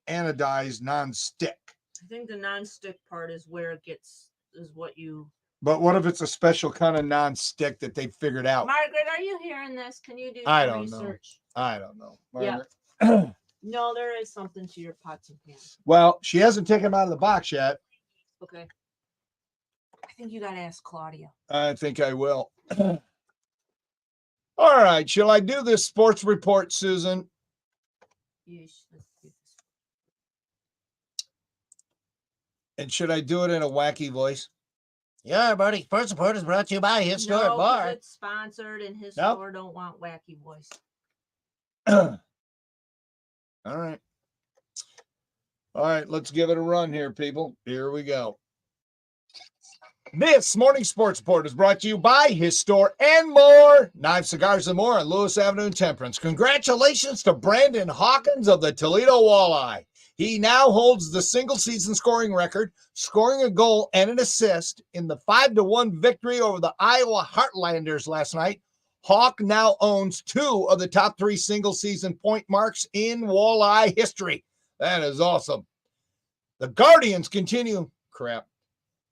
anodized non-stick. I think the non-stick part is where it gets, is what you. But what if it's a special kind of non-stick that they figured out? Margaret, are you hearing this? Can you do some I don't know. research? I don't know. Yeah. Margaret. No, there is something to your pots and pans. Well, she hasn't taken them out of the box yet. Okay. I think you got to ask Claudia. I think I will. All right. Shall I do this sports report, Susan? Yes, let's do this. And should I do it in a wacky voice? Yeah, buddy. Sports Report is brought to you by Historic No, 'cause Bar. it's sponsored and his Nope. store don't want wacky voice. All right. All right, let's give it a run here, people. Here we go. This morning sports report is brought to you by his store and more. Knives, cigars, and more on Lewis Avenue in Temperance. Congratulations to Brandon Hawkins of the Toledo Walleye. He now holds the single season scoring record, scoring a goal and an assist in the 5-1 victory over the Iowa Heartlanders last night. Hawk now owns 2 of the top 3 single season point marks in Walleye history. That is awesome. The Guardians continue.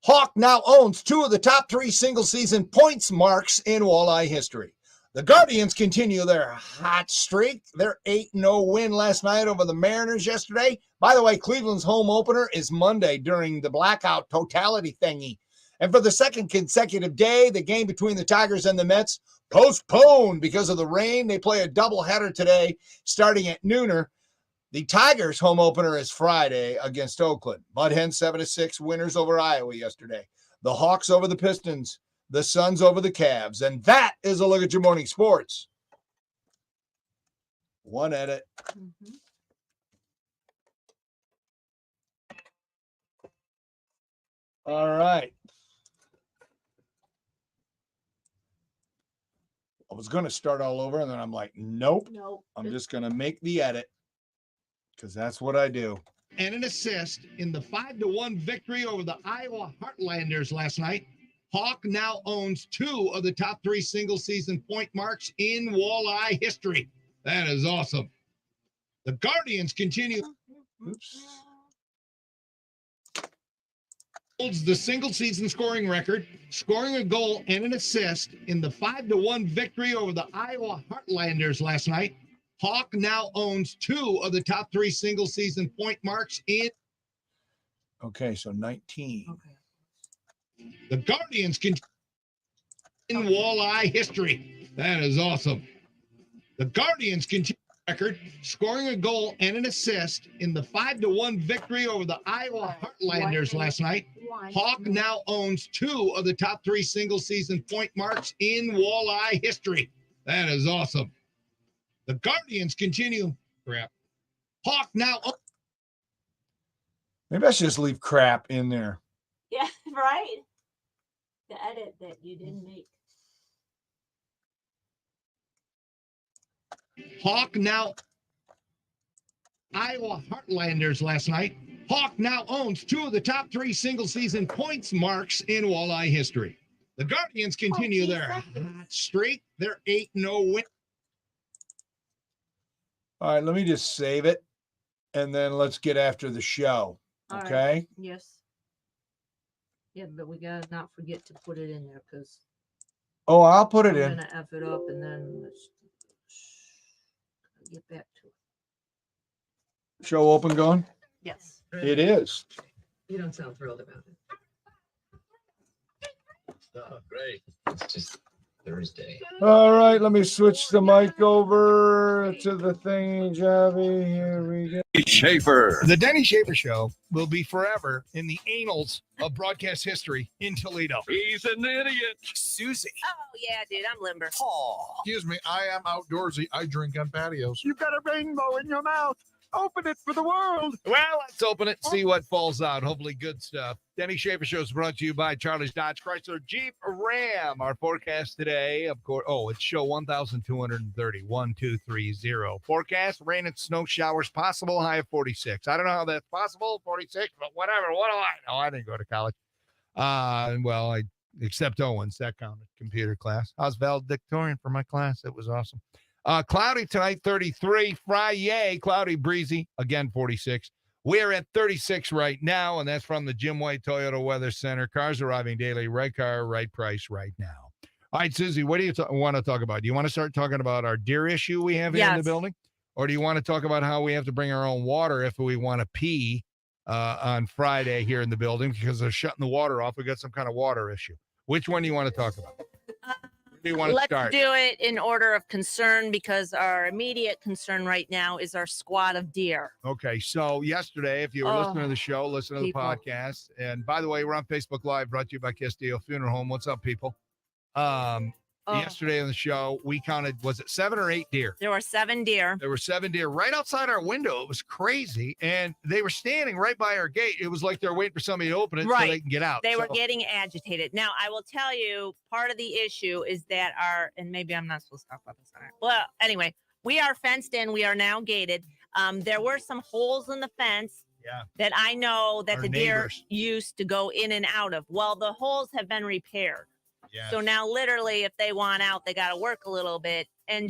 Hawk now owns 2 of the top 3 single season points marks in Walleye history. The Guardians continue their hot streak. Their 8-0 win last night over the Mariners yesterday. By the way, Cleveland's home opener is Monday during the blackout totality thingy. And for the second consecutive day, the game between the Tigers and the Mets postponed because of the rain. They play a doubleheader today starting at nooner. The Tigers' home opener is Friday against Oakland. Mud Hens 7-6 winners over Iowa yesterday. The Hawks over the Pistons. The Suns over the Cavs. And that is a look at your morning sports. One edit. Mm-hmm. All right. I was going to start all over, and then I'm like, nope. I'm just going to make the edit because that's what I do. And an assist in the 5-1 victory over the Iowa Heartlanders last night. Hawk now owns 2 of the top 3 single season point marks in Walleye history. That is awesome. The Guardians continue. Holds the single season scoring record, scoring a goal and an assist in the 5-1 victory over the Iowa Heartlanders last night. Hawk now owns 2 of the top 3 single season point marks in. Okay, so 19. Okay. The Guardians continue in Walleye history. That is awesome. The Guardians continue record, scoring a goal and an assist in the 5-1 victory over the Iowa Heartlanders last night. Hawk now owns 2 of the top 3 single season point marks in Walleye history. That is awesome. The Guardians continue. Hawk now. Maybe I should just leave crap in there. Yeah, right. The edit that you didn't make. Hawk now. Iowa Heartlanders last night. Hawk now owns 2 of the top 3 single season points marks in Walleye history. The Guardians continue their hot streak. Their 8-0 win. All right, let me just save it, and then let's get after the show. All Okay? right. Yes. Yeah, but we gotta not forget to put it in there because Oh, I'll put I'm it in. gonna F it up and then let's get back to it. Show open going? Yes. It is. You don't sound thrilled about it. Oh, great. It's just Thursday. All right, let me switch the mic over to the thingy jabby. Here we go. Schaefer. The Denny Schaefer Show will be forever in the annals of broadcast history in Toledo. He's an idiot. Susie. Oh yeah, dude, I'm limber. Paul. Excuse me, I am outdoorsy. I drink on patios. You've got a rainbow in your mouth. Open it for the world. Well, let's open it, see what falls out. Hopefully good stuff. Denny Schaefer Show is brought to you by Charlie's Dodge Chrysler Jeep Ram. Our forecast today, of course, it's show 1,230, 1230. Forecast, rain and snow showers possible, high of 46. I don't know how that's possible, 46, but whatever. What do I know? I didn't go to college. Well, I except Owens, that counted, computer class. I was valedictorian for my class. It was awesome. Cloudy tonight, 33. Friday, cloudy, breezy, again 46. We're at 36 right now, and that's from the Jim White Toyota Weather Center. Cars arriving daily, right car, right price right now. All right, Susie, what do you want to talk about? Do you want to start talking about our deer issue we have here in the Yes. building? Or do you want to talk about how we have to bring our own water if we want to pee on Friday here in the building because they're shutting the water off? We got some kind of water issue. Which one do you want to talk about? Do you want to Let's start? do it in order of concern because our immediate concern right now is our squad of deer. Okay, so yesterday, if you were listening to Oh, the show, listen to people. the podcast. And by the way, we're on Facebook Live, brought to you by Castillo Funeral Home. What's up, people? Oh, Yesterday on the show, we counted, was it 7 or 8 deer? there were 7 deer. There were 7 deer right outside our window. It was crazy. And they were standing right by our gate. It was like they're waiting for somebody to open it so Right. they can get out. They were So- getting agitated. Now, I will tell you, part of the issue is that and maybe I'm not supposed to talk about this. All right. Well, anyway, we are fenced in. We are now gated. There were some holes in the fence Yeah. that I know that Our the deer neighbors. used to go in and out of. Well, the holes have been repaired. Yeah. So now, literally, if they want out, they got to work a little bit and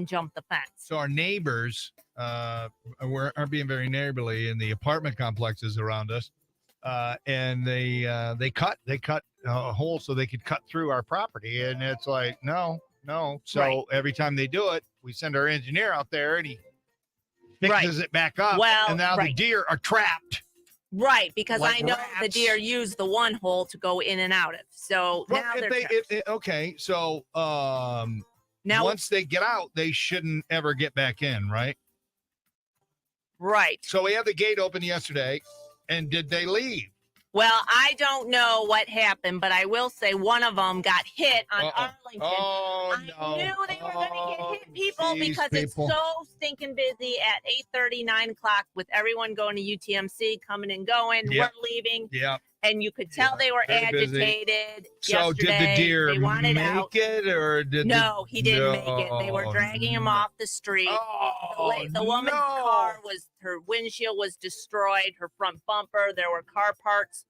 jump the fence. So our neighbors aren't being very neighborly in the apartment complexes around us, and they cut a hole so they could cut through our property, and it's like no. So Right. every time they do it, we send our engineer out there, and he fixes it back up. Well, and now the right. deer are trapped. Right, because Like I know the rats. deer use the one hole to go in and out of. So Well, now if they're they, okay, so now once they get out, they shouldn't ever get back in, right? right. So we had the gate open yesterday, and did they leave? Well, I don't know what happened, but I will say one of them got hit on Uh-oh. Arlington. Oh I no! knew they were going to get hit, people, these because people. it's so stinking busy at 8:30, 9 o'clock with everyone going to UTMC, coming and going. Yep. We're leaving, Yeah. and you could tell they were very busy. agitated. So did the yesterday. deer They wanted make out. it, or did No, he didn't make it. They were No, dragging him no. off the street. Oh, The woman's no. car her windshield was destroyed, her front bumper, there were car parts.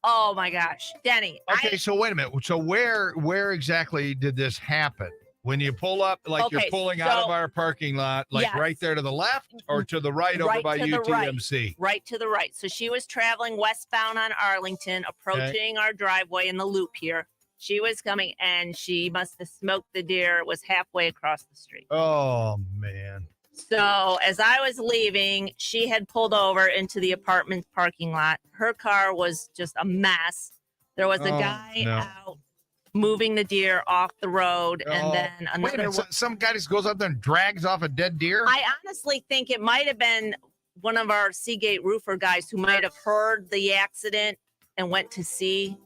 Oh my gosh, Denny. Okay, so wait a minute. So where exactly did this happen? When you pull up, like you're Okay, pulling out of so- our parking lot, like Yes. right there to the left, or to the right, over Right by to the right. UTMC? Right to the right. So she was traveling westbound on Arlington, approaching our driveway in the loop here. She was coming and she must have smoked the deer. It was halfway across the street. Oh man! So as I was leaving, she had pulled over into the apartment parking lot. Her car was just a mess. There was a Oh, guy no. out moving the deer off the road, and Oh, then Wait a another. minute, some guy just goes up there and drags off a dead deer. I honestly think it might have been one of our Seagate roofer guys who might have heard the accident and went to see,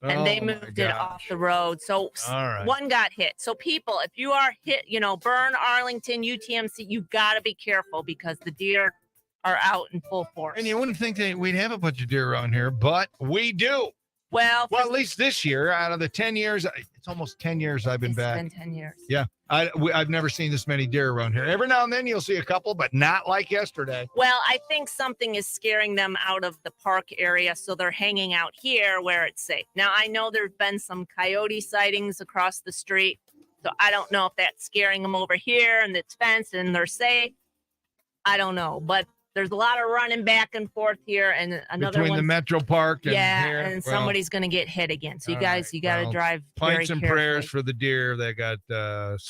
and they Oh, my moved it off gosh. the road. So All right. one got hit. So people, if you are hit, Burn, Arlington, UTMC, you got to be careful because the deer are out in full force. And you wouldn't think that we'd have a bunch of deer around here, but we do. Well, Well, at least this year, out of the 10 years, it's almost 10 years I've been it's back. been 10 years. Yeah, I've never seen this many deer around here. Every now and then you'll see a couple, but not like yesterday. Well, I think something is scaring them out of the park area, so they're hanging out here where it's safe. Now, I know there's been some coyote sightings across the street, so I don't know if that's scaring them over here and it's fenced and they're safe. I don't know, but there's a lot of running back and forth here, and another Between the one. Metro Park and Yeah, here. and well, somebody's going to get hit again. So you all guys, right, you got to well, drive very pints and carefully. prayers for the deer that got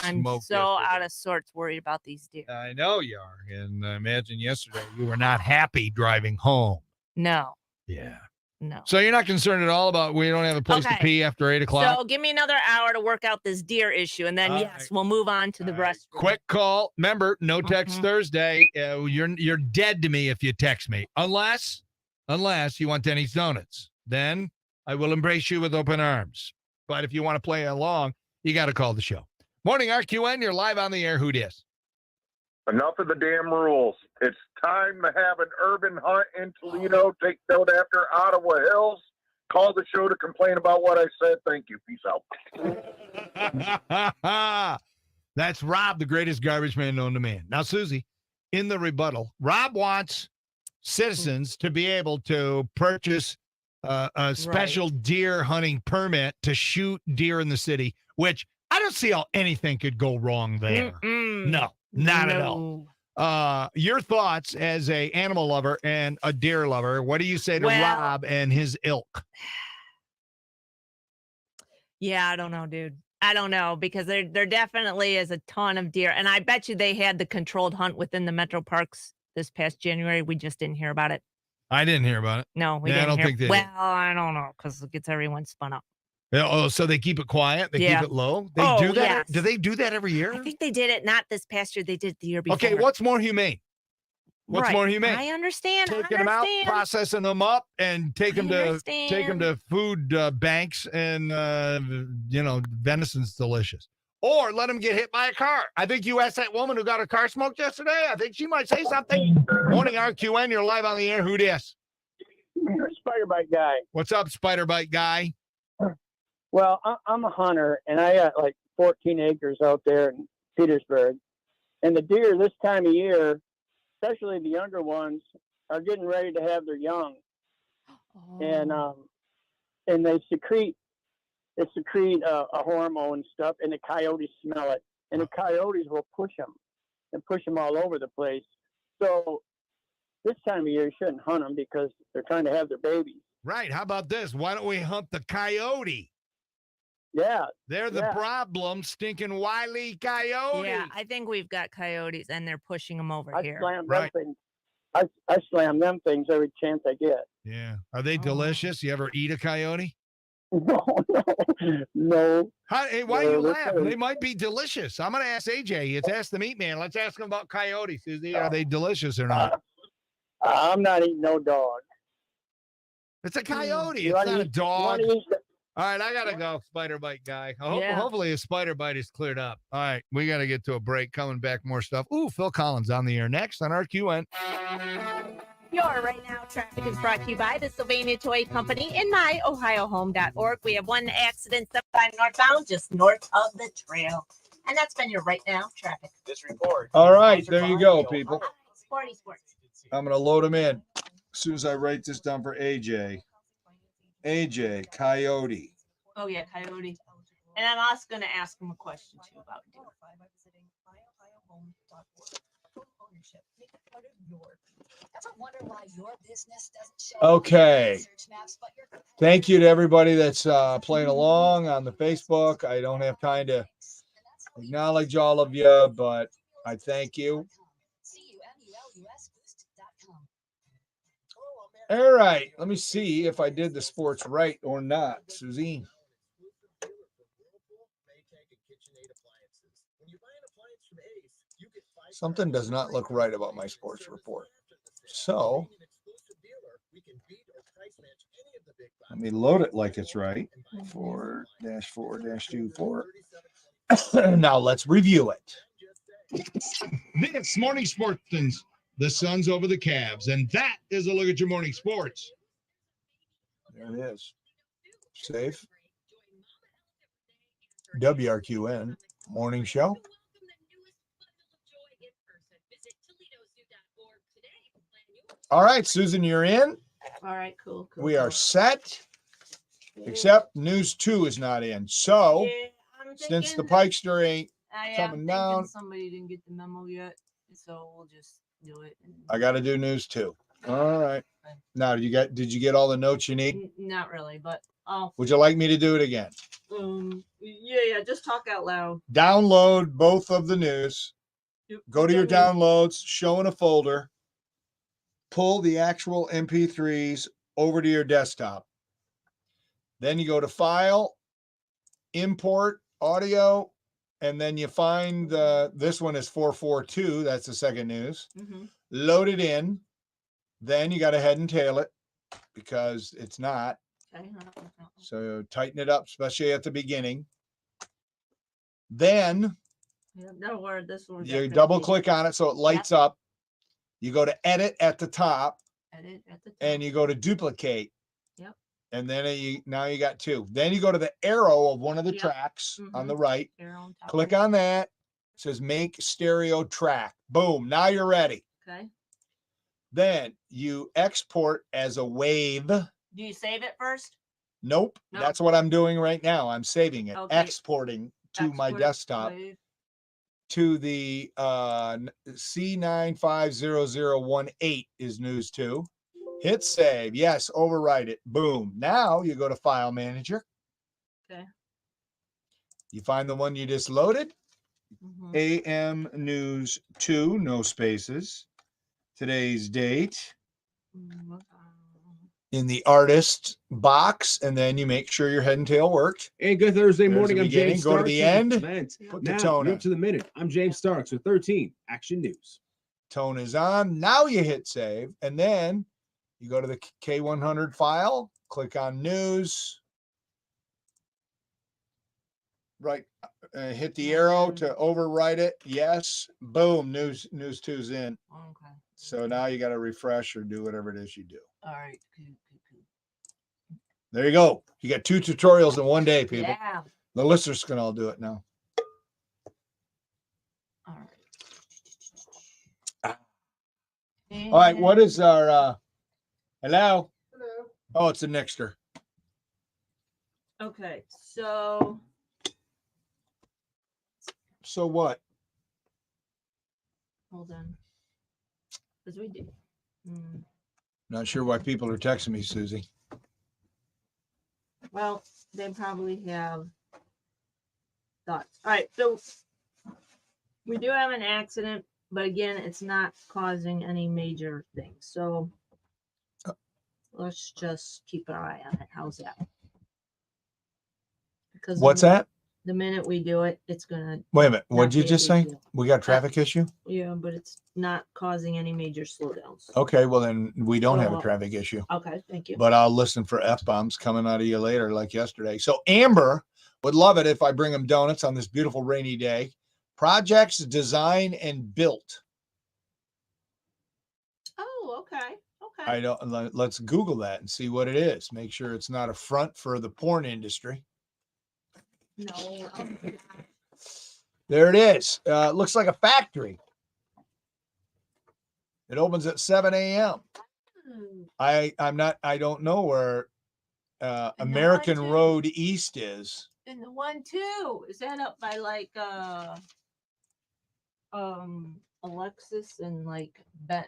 I'm smoked. so out of sorts worried about these deer. I know you are. And I imagine yesterday you were not happy driving home. No. Yeah. No. So you're not concerned at all about we don't have a place to Okay. pee after 8 o'clock? So give me another hour to work out this deer issue, and then All yes, right. we'll move on to the All right. rest. Quick call. Remember, no text Mhm. Thursday. You're dead to me if you text me, unless you want Denny's Donuts. Then I will embrace you with open arms. But if you want to play along, you got to call the show. Morning RQN. You're live on the air. Who dis? Enough of the damn rules. It's time to have an urban hunt in Toledo. Take note after Ottawa Hills. Call the show to complain about what I said. Thank you. Peace out. That's Rob, the greatest garbage man known to man. Now, Susie, in the rebuttal, Rob wants citizens to be able to purchase a special deer hunting permit to shoot deer in the city, which I don't see how anything could go wrong there. No, not at all. Your thoughts as a animal lover and a deer lover, what do you say to Rob and his ilk? Yeah, I don't know, dude. I don't know, because there definitely is a ton of deer, and I bet you they had the controlled hunt within the metro parks this past January. We just didn't hear about it. I didn't hear about it. No, we Yeah, I didn't don't hear. think they did. Well, I don't know, because it gets everyone spun up. Yeah, oh, so they keep it quiet? They Yeah. keep it low? They Oh, do that? yes. Do they do that every year? I think they did it not this past year. They did it the year before. Okay, what's more humane? What's Right. more humane? I understand. Taking them out, processing them up, and take them to food banks, and venison's delicious. Or let them get hit by a car. I think you asked that woman who got her car smoked yesterday. I think she might say something. Morning RQN, you're live on the air. Who dis? Spider bite guy. What's up, spider bite guy? Well, I'm a hunter, and I got like 14 acres out there in Petersburg. And the deer this time of year, especially the younger ones, are getting ready to have their young. And they secrete a hormone and stuff, and the coyotes smell it. And the coyotes will push them all over the place. So this time of year, you shouldn't hunt them because they're trying to have their babies. Right. How about this? Why don't we hunt the coyote? Yeah. They're the problem, stinking wily coyote. Yeah, I think we've got coyotes, and they're pushing them over I here. slam them things. I slam them things every chance I get. Yeah. Are they delicious? You ever eat a coyote? No. Hey, why No, you they're laugh? good. They might be delicious. I'm going to ask AJ. It's Ask the Meat Man. Let's ask him about coyotes. Are they delicious or not? I'm not eating no dog. It's a coyote. You It's wanna not a eat- you dog. wanna eat the- All right, I gotta go, spider bite guy. Yeah. Hopefully, his spider bite is cleared up. All right, we gotta get to a break. Coming back, more stuff. Ooh, Phil Collins on the air next on RQN. Your Right Now traffic is brought to you by the Sylvania Toy Company and myohiohome.org. We have one accident 75 northbound, just north of the trail. And that's been your Right Now traffic. This report. All right, there you go, people. Sporty sports. I'm gonna load them in as soon as I write this down for AJ. AJ, coyote. Oh, yeah, coyote. And I'm also going to ask him a question, too, about deer. Okay. Thank you to everybody that's playing along on the Facebook. I don't have time to acknowledge all of you, but I thank you. All right. Let me see if I did the sports right or not, Susie. Something does not look right about my sports report. So let me load it like it's right. 4-4-24. Now let's review it. This morning sports things. The Suns over the Cavs. And that is a look at your morning sports. There it is. Safe. WRQN morning show. All right, Susan, you're in. All right, cool. We are set. Except news 2 is not in. So since the Pikester ain't coming down, somebody didn't get the memo yet, so we'll just do it. I got to do news 2. All right. Now, did you get all the notes you need? Not really, but I'll. Would you like me to do it again? Yeah, just talk out loud. Download both of the news. Yep. Go to your downloads, show in a folder, pull the actual MP3s over to your desktop. Then you go to File, Import Audio, and then you find this one is 442. That's the second news. Mm-hmm. Load it in. Then you got to head and tail it because it's not. Okay. So tighten it up, especially at the beginning. Then Yeah, no word. This one. you double click on it so it lights up. You go to Edit at the top. Edit at the top. And you go to Duplicate. Yep. And then now you got two. Then you go to the arrow of one of the Yep. tracks on Mhm. the right. Arrow on top Click right. on that. It says Make Stereo Track. Boom. Now you're ready. Okay. Then you export as a wave. Do you save it first? Nope. No. That's what I'm doing right now. I'm saving it, Okay. exporting to my Export desktop wave. to the C950018 is news 2. Hit save. Yes, overwrite it. Boom. Now you go to File Manager. Okay. You find the one you just loaded. Mhm. AM News 2, no spaces. Today's date in the artist box, and then you make sure your head and tail worked. And good Thursday There's morning. the I'm beginning. James Go to Starks the with end. event. Put the Now, tone you're on. up to the minute. I'm James Starks with 13 Action News. Tone is on. Now you hit save, and then you go to the K100 file, click on news, right, hit the arrow to overwrite it. Yes, boom, news 2's in. Okay. So now you got to refresh or do whatever it is you do. All right. Cool. There you go. You got 2 tutorials in one day, people. Yeah. The listeners can all do it now. All right. All right, what is our hello? Hello. Oh, it's a Nexter. Okay. So So what? hold on. Because we do. Not sure why people are texting me, Susie. Well, they probably have thoughts. All right. So we do have an accident, but again, it's not causing any major things. So let's just keep an eye on it. How's that? Because What's that? The minute we do it, it's gonna. Wait a minute. not What'd you be a just big say? deal. We got a traffic issue? Yeah, but it's not causing any major slowdowns. Okay, well then we don't have a So- traffic issue. Okay, thank you. But I'll listen for F-bombs coming out of you later, like yesterday. So Amber would love it if I bring them donuts on this beautiful rainy day. Projects, design, and built. Oh, okay. Okay. I don't. Let's Google that and see what it is. Make sure it's not a front for the porn industry. No. There it is. It looks like a factory. It opens at 7 a.m. I don't know where American too. Road East is. And the one too, is that up by like Alexis and like Ben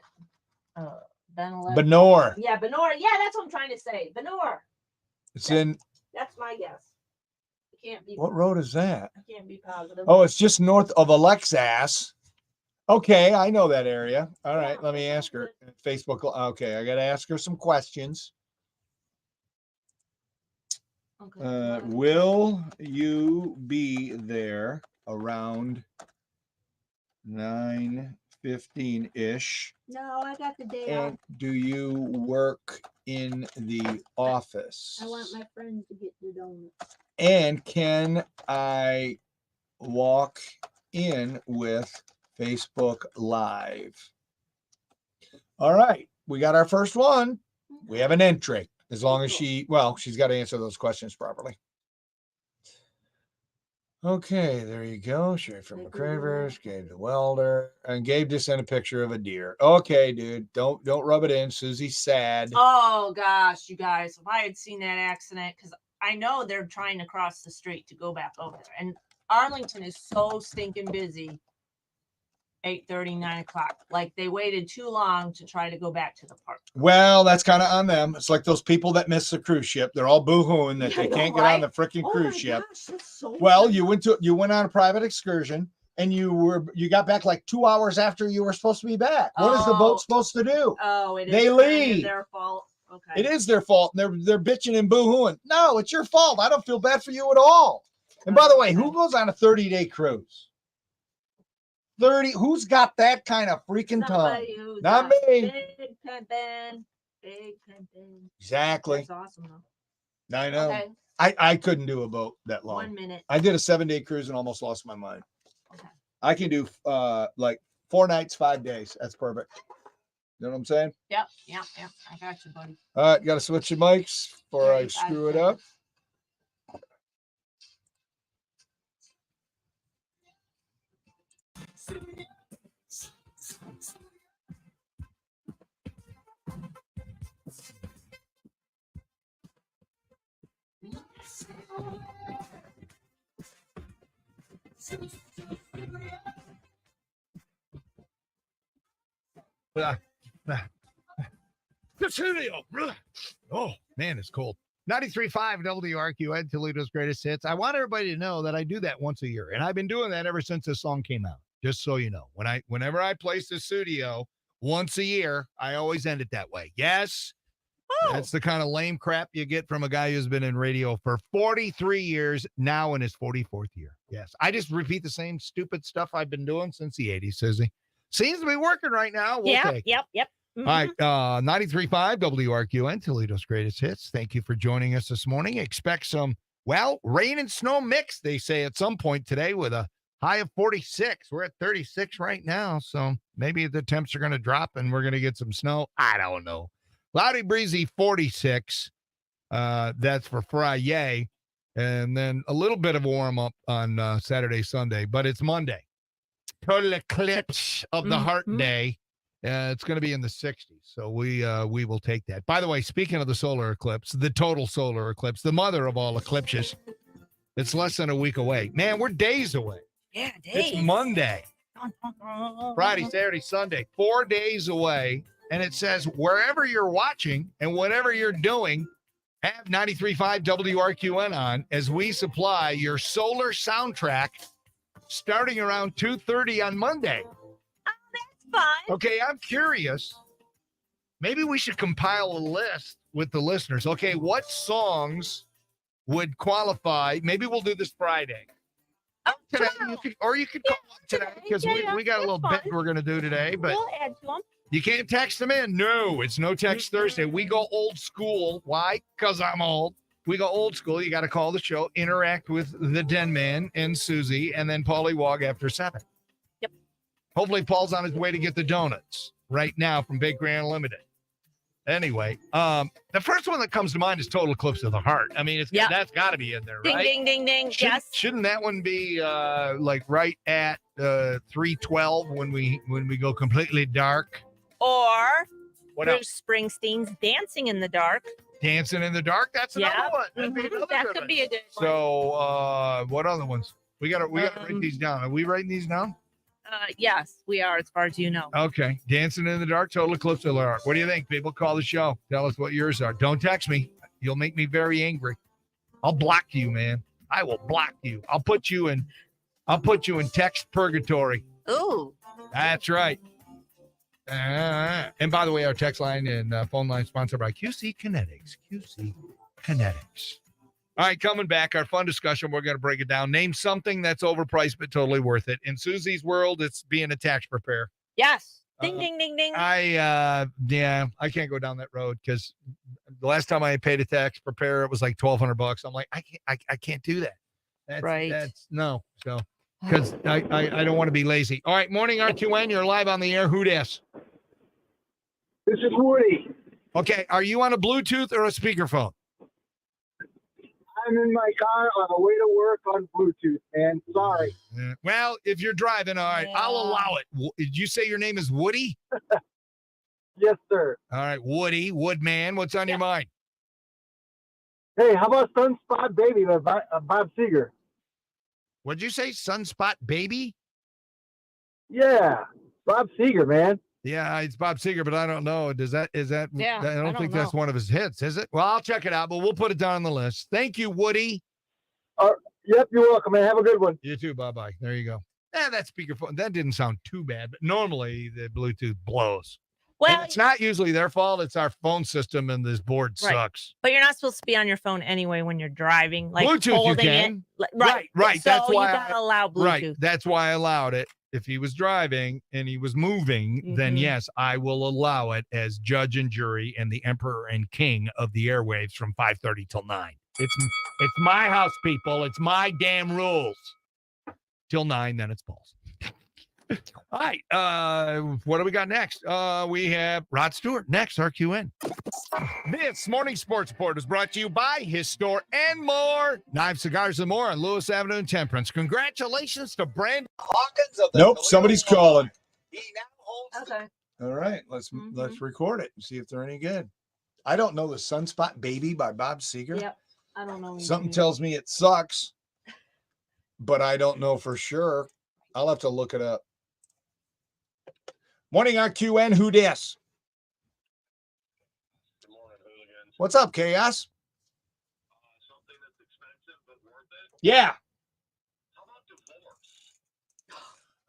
Alex? Benor. Yeah, Benor. Yeah, that's what I'm trying to say. Benor. It's in That's my guess. I can't be what road is that? I can't be positive. Oh, it's just north of Alexas. Okay, I know that area. All right, let me ask her. Facebook. Okay, I got to ask her some questions. Okay. Will you be there around 9:15-ish? No, I got the day off. And do you work in the office? I want my friend to get the donuts. And can I walk in with Facebook Live? All right, we got our first one. We have an entry. As long as she's got to answer those questions properly. Okay, there you go. Sherry from McCravers, Gabe the welder, and Gabe just sent a picture of a deer. Okay, dude, don't rub it in. Susie's sad. Oh gosh, you guys, if I had seen that accident, because I know they're trying to cross the street to go back over there, and Arlington is so stinking busy. 8:30, 9 o'clock. Like they waited too long to try to go back to the park. Well, that's kind of on them. It's like those people that miss the cruise ship. They're all boo-hooing that Yeah, they I know, can't get right? on the freaking Oh cruise my ship. gosh, that's so Well, funny. you went on a private excursion and you got back like 2 hours after you were supposed to be back. What is the Oh. boat supposed to do? Oh, it is They kind of leave. their fault. Okay. It is their fault. And they're bitching and boo-hooing. No, it's your fault. I don't feel bad for you at all. And by the way, who goes on a 30-day cruise? 30. Who's got that kind of freaking time? Somebody who's Not a me. Big pimpin'. Big pimpin'. Exactly. That's awesome, though. I know. Okay. I couldn't do a boat that long. 1 minute. I did a 7-day cruise and almost lost my mind. Okay. I can do like 4 nights, 5 days. That's perfect. You know what I'm saying? Yep. I got you, buddy. All right, got to switch the mics before I screw it up. The studio. Oh, man, it's cold. 93.5 WRQN, Toledo's greatest hits. I want everybody to know that I do that once a year, and I've been doing that ever since this song came out. Just so you know, whenever I place the studio once a year, I always end it that way. Yes, that's the kind of lame crap you get from a guy who's been in radio for 43 years, now in his 44th year. Yes, I just repeat the same stupid stuff I've been doing since the 80s, Susie. Seems to be working right now. We'll take it. Yep. All right, 93.5 WRQN, Toledo's greatest hits. Thank you for joining us this morning. Expect some, rain and snow mix, they say, at some point today with a high of 46. We're at 36 right now, so maybe the temps are going to drop and we're going to get some snow. I don't know. Cloudy, breezy, 46. That's for Friday. And then a little bit of a warm-up on Saturday, Sunday, but it's Monday. Total eclipse of the heart day. It's going to be in the 60s, so we will take that. By the way, speaking of the solar eclipse, the total solar eclipse, the mother of all eclipses, it's less than a week away. Man, we're days away. Yeah, days. It's Monday, Friday, Saturday, Sunday, 4 days away. And it says wherever you're watching and whatever you're doing, have 93.5 WRQN on as we supply your solar soundtrack starting around 2:30 on Monday. Fine. Okay, I'm curious. Maybe we should compile a list with the listeners. Okay, what songs would qualify? Maybe we'll do this Friday. Oh, today, you could call up today because we got a little bit we're going to do today. But we'll add to them. You can't text them in. No, it's no text Thursday. We go old school. Why? Because I'm old. We go old school. You got to call the show, interact with the Den Man and Susie, and then Paulie Wog after 7. Hopefully, Paul's on his way to get the donuts right now from Bakery Unlimited. Anyway, the first one that comes to mind is Total Eclipse of the Heart. I mean, that's got to be in there, right? Ding, ding, ding, ding. Yes. Shouldn't that one be like right at 3:12 when we go completely dark? Or What Bruce Springsteen's Dancing in the Dark. Dancing in the Dark. That's another one. That'd be another That good could one. be a good one. So, what other ones? We gotta write these down. Are we writing these down? Yes, we are, as far as you know. Okay. Dancing in the Dark, Total Eclipse of the Heart. What do you think, people? Call the show. Tell us what yours are. Don't text me. You'll make me very angry. I'll block you, man. I will block you. I'll put you in text purgatory. Ooh. That's right. And by the way, our text line and phone line sponsored by QC Kinetics. QC Kinetics. All right, coming back, our fun discussion. We're going to break it down. Name something that's overpriced but totally worth it. In Susie's world, it's being a tax preparer. Yes. Ding, ding, ding, ding. I can't go down that road because the last time I paid a tax preparer, it was like $1,200. I'm like, I can't do that. That's no. So because I don't want to be lazy. All right, morning RQN. You're live on the air. Who dis? This is Woody. Okay, are you on a Bluetooth or a speakerphone? I'm in my car on the way to work on Bluetooth, man. Sorry. Well, if you're driving, all right, I'll allow it. Did you say your name is Woody? Yes, sir. All right, Woody, Woodman, what's on your mind? Hey, how about Sunspot Baby by Bob Seger? What'd you say, Sunspot Baby? Yeah, Bob Seger, man. Yeah, it's Bob Seger, but I don't know. Is that? Yeah, I don't think that's one of his hits, is it? Well, I'll check it out, but we'll put it down on the list. Thank you, Woody. Yep, you're welcome, man. Have a good one. You too. Bye-bye. There you go. That speakerphone, that didn't sound too bad, but normally the Bluetooth blows. Well, it's not usually their fault. It's our phone system, and this board Right. sucks. but you're not supposed to be on your phone anyway when you're driving. Like Bluetooth, you holding can. it. Like, Right. So That's why you gotta allow Bluetooth. Right. That's why I allowed it. If he was driving and he was moving, then Mhm. yes, I will allow it as judge and jury and the emperor and king of the airwaves from 5:30 till 9. It's my house, people. It's my damn rules. Till 9, then it's Paul's. All right. What do we got next? We have Rod Stewart next, RQN. This morning sports report is brought to you by His Store and More. Knives, cigars, and more on Lewis Avenue in Temperance. Congratulations to Brandon Hawkins of the Nope, somebody's calling. He now holds Okay. All right, let's record it and see if they're any good. I don't know the Sunspot Baby by Bob Seger. Yep. I don't know. Something tells me it sucks, but I don't know for sure. I'll have to look it up. Morning, RQN. Who dis? What's up, Chaos? Yeah.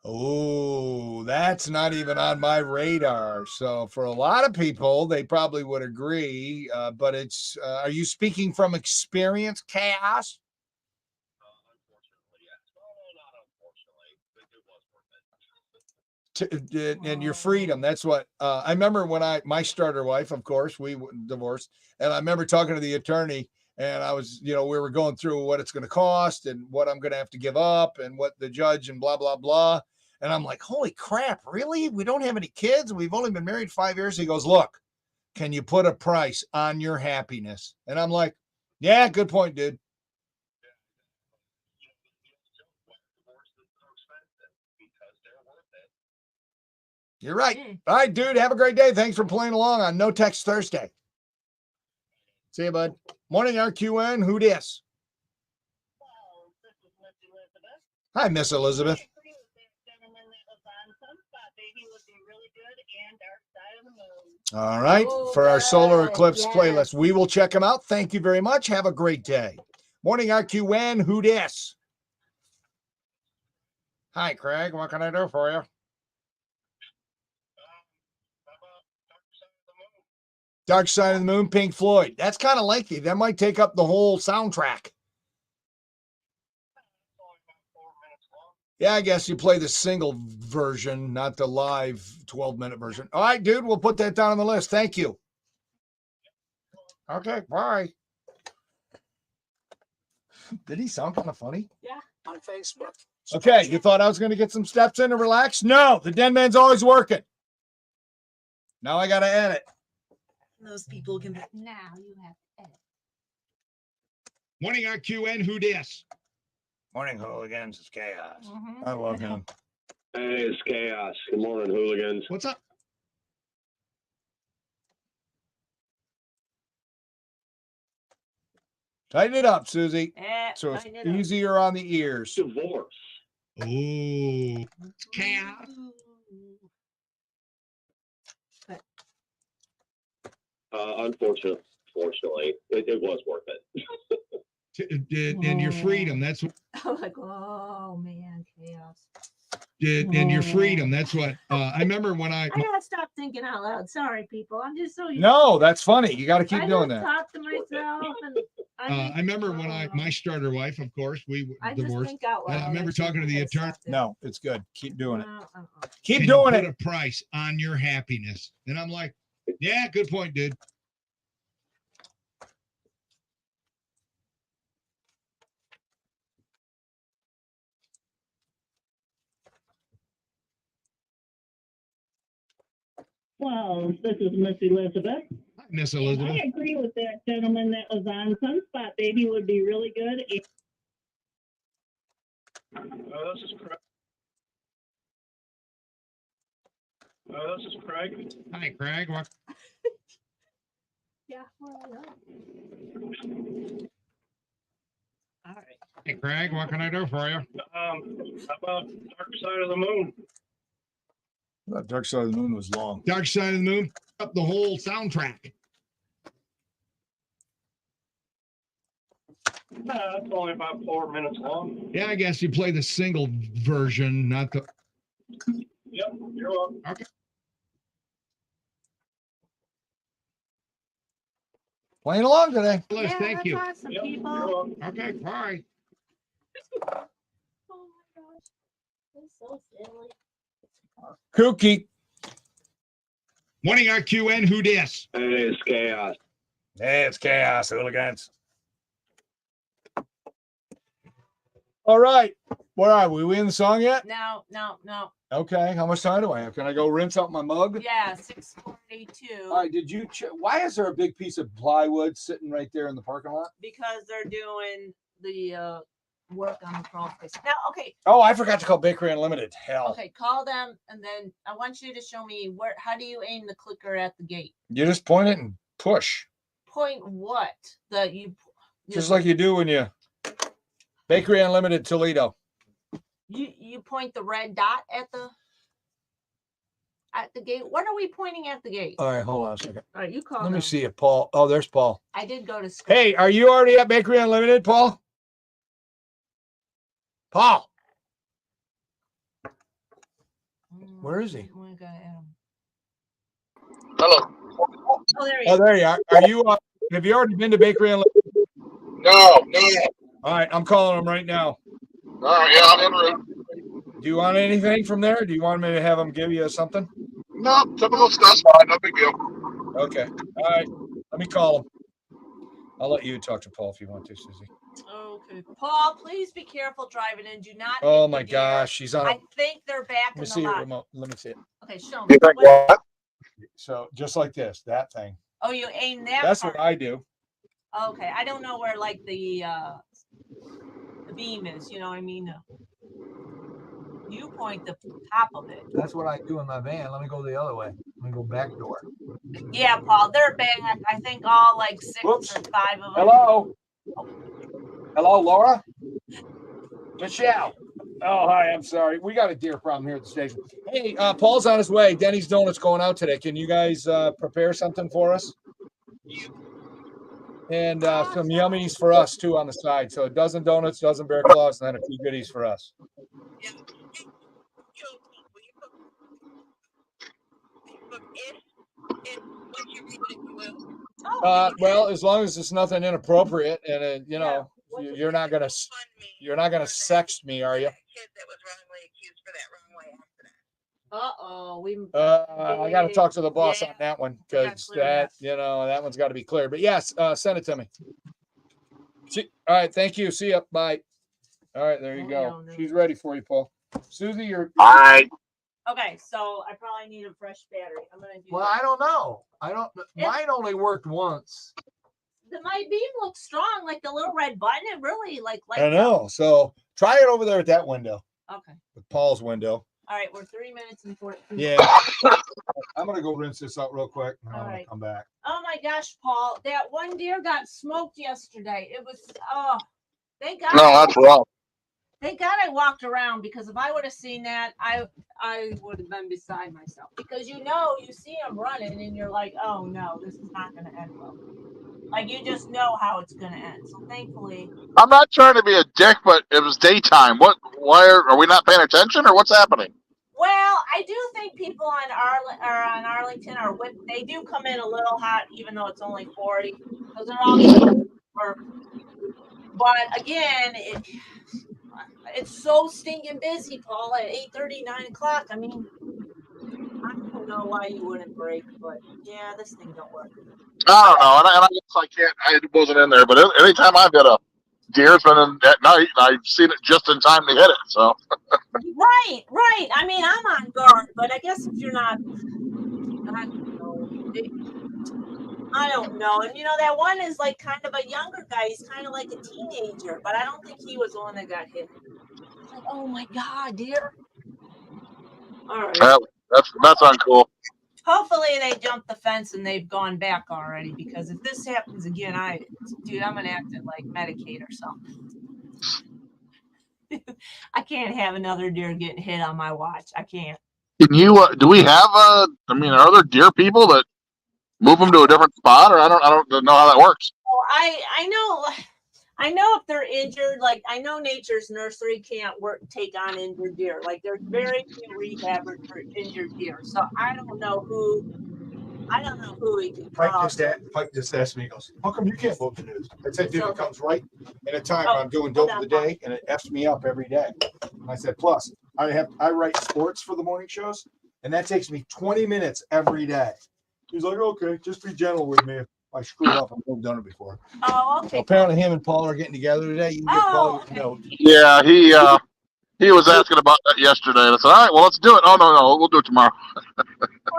Oh, that's not even on my radar. So for a lot of people, they probably would agree. But it's, are you speaking from experience, Chaos? And your freedom. That's what I remember when my starter wife, of course, we divorced. And I remember talking to the attorney, and I was, we were going through what it's going to cost and what I'm going to have to give up and what the judge and blah, blah, blah. And I'm like, holy crap, really? We don't have any kids. We've only been married 5 years. He goes, look, can you put a price on your happiness? And I'm like, yeah, good point, dude. You're right. All right, dude. Have a great day. Thanks for playing along on No Text Thursday. See you, bud. Morning, RQN. Who dis? Hi, Miss Elizabeth. All right. For our solar eclipse playlist, we will check them out. Thank you very much. Have a great day. Morning, RQN. Who dis? Hi, Craig. What can I do for you? Dark Side of the Moon, Pink Floyd. That's kind of lengthy. That might take up the whole soundtrack. Yeah, I guess you play the single version, not the live 12-minute version. All right, dude, we'll put that down on the list. Thank you. Okay, bye. Did he sound kind of funny? Yeah. On Facebook. Okay, you thought I was going to get some steps in and relax? No, the Den Man's always working. Now I got to edit. Those people can. Now you have to edit. Morning, RQN. Who dis? Morning, hooligans. It's Chaos. Mhm. I love him. Hey, it's Chaos. Good morning, hooligans. What's up? Tighten it up, Susie. So it's tighten it up. easier on the ears. Divorce. Oh, chaos. Unfortunately, it was worth it. And your freedom. That's what. I'm like, oh man, chaos. And your freedom. That's what. I remember when I gotta stop thinking out loud. Sorry, people. I'm just so used No, that's funny. You got to keep I doing just that. talk to myself, and I remember when my starter wife, of course, we I just divorced. think out And I loud. remember talking to the attorney. No, it's good. Keep doing it. Uh-uh. Keep "Can doing you it. put a price on your happiness?" And I'm like, yeah, good point, dude. Well, this is Miss Elizabeth. Hi, Miss Elizabeth. I agree with that gentleman that was on Sunspot Baby would be really good. This is Craig. This is Craig. Hi, Craig. What? Yeah. Well, all right. Hey, Craig. What can I do for you? How about Dark Side of the Moon? That Dark Side of the Moon was long. Dark Side of the Moon. Up the whole soundtrack. It's only about 4 minutes long. Yeah, I guess you play the single version, not the. Yep, you're welcome. Okay. Playing along today. Liz, Yeah, thank that's you. awesome, people. Okay, bye. Oh my gosh. That's so silly. Kooky. Morning, RQN. Who dis? Hey, it's chaos. Hey, it's chaos, hooligans. All right. Where are we? We in the song yet? No. Okay. How much time do I have? Can I go rinse out my mug? Yeah, 6:42. All right. Did you why is there a big piece of plywood sitting right there in the parking lot? Because they're doing the work on the crawl space. Now, okay, Oh, I forgot to call Bakery Unlimited. Hell. okay, call them and then I want you to show me how do you aim the clicker at the gate? You just point it and push. Point what? Just like you do when you Bakery Unlimited Toledo. You point the red dot at the gate. What are we pointing at the gate? All right, hold on a second. All right, you call Let me them. see if Paul. Oh, there's Paul. I did go to school. Hey, are you already at Bakery Unlimited, Paul? Paul. Where is he? We gotta add him. Hello. Oh, there he Oh, is. there you are. Are you? Have you already been to Bakery Unlimited? No. All right, I'm calling him right now. All right, yeah, I'm en route. Do you want anything from there? Do you want me to have him give you something? No, typical stuff. Fine, no big deal. Okay. All right. Let me call him. I'll let you talk to Paul if you want to, Susie. Okay. Paul, please be careful driving in. Do not. Oh hit the my deer. gosh, she's on. I think they're back Let me in the see your lot. remote. Let me see it. Okay, show me. You think what? So just like this, that thing. Oh, you aim that. That's part. what I do. Okay, I don't know where like the beam is. You know what I mean? You point the top of it. That's what I do in my van. Let me go the other way. Let me go back door. Yeah, Paul, they're back. I think all like 6 Whoops. or 5 of them. Hello. Hello, Laura. Michelle. Oh, hi. I'm sorry. We got a deer problem here at the station. Hey, Paul's on his way. Denny's Donuts going out today. Can you guys prepare something for us? And some yummies for us too on the side. So a dozen donuts, dozen bear claws, and then a few goodies for us. Well, as long as it's nothing inappropriate, and you're not gonna sext me, are you? I got to talk to the boss on that one because that one's got to be clear. But yes, send it to me. All right, thank you. See ya. Bye. All right, there you go. She's ready for you, Paul. Susie, you're. All right. Okay, so I probably need a fresh battery. I'm gonna do. Well, that. I don't know. Mine only worked once. My beam looks strong, like the little red button. It really like. I know. So try it over there at that window. Okay. With Paul's window. All right, we're 3 minutes and 14. Yeah. I'm gonna go rinse this out real quick, and I'm gonna come back. Oh my gosh, Paul, that one deer got smoked yesterday. It was thank God. No, that's wrong. Thank God I walked around because if I would have seen that, I would have been beside myself. Because you see him running and you're like, oh no, this is not gonna end well. Like you just know how it's gonna end. So thankfully. I'm not trying to be a dick, but it was daytime. Why are we not paying attention, or what's happening? Well, I do think people on Arlington they do come in a little hot, even though it's only 40, because they're all work. But again, it's so stinking busy, Paul. At 8:30, 9 o'clock. I mean, I don't know why you wouldn't break, but yeah, this thing don't work. I don't know, and I guess I can't. I wasn't in there, but anytime I've got a deer, it's been in at night, and I've seen it just in time to hit it. So. Right. I mean, I'm on guard, but I guess if you're not, I don't know. And that one is like kind of a younger guy. He's kind of like a teenager, but I don't think he was the one that got hit. Like, oh my God, dear. All right. That's uncool. Hopefully they jumped the fence and they've gone back already, because if this happens again, I'm gonna have to like medicate or something. I can't have another deer getting hit on my watch. I can't. Can you? Do we have are there deer people that move them to a different spot, or I don't know how that works. Oh, I know if they're injured. Like I know Nature's Nursery can't take on injured deer. Like there's very few rehab for injured deer. So I don't know who I don't know who he could Pike call. just asked me, he goes, how come you can't vote the news? I said, dude, it comes right in a time Oh, I'm doing dope of the day and it F's me up every day. And I said, plus I write sports for the morning shows and that takes me 20 minutes every day. He's like, okay, just be gentle with me. If I screw up, I've never done it before. Oh, So okay. apparently him and Paul are getting together today. You can get Paul your note. Yeah, he was asking about that yesterday. And I said, all right, well, let's do it. Oh, no, we'll do it tomorrow.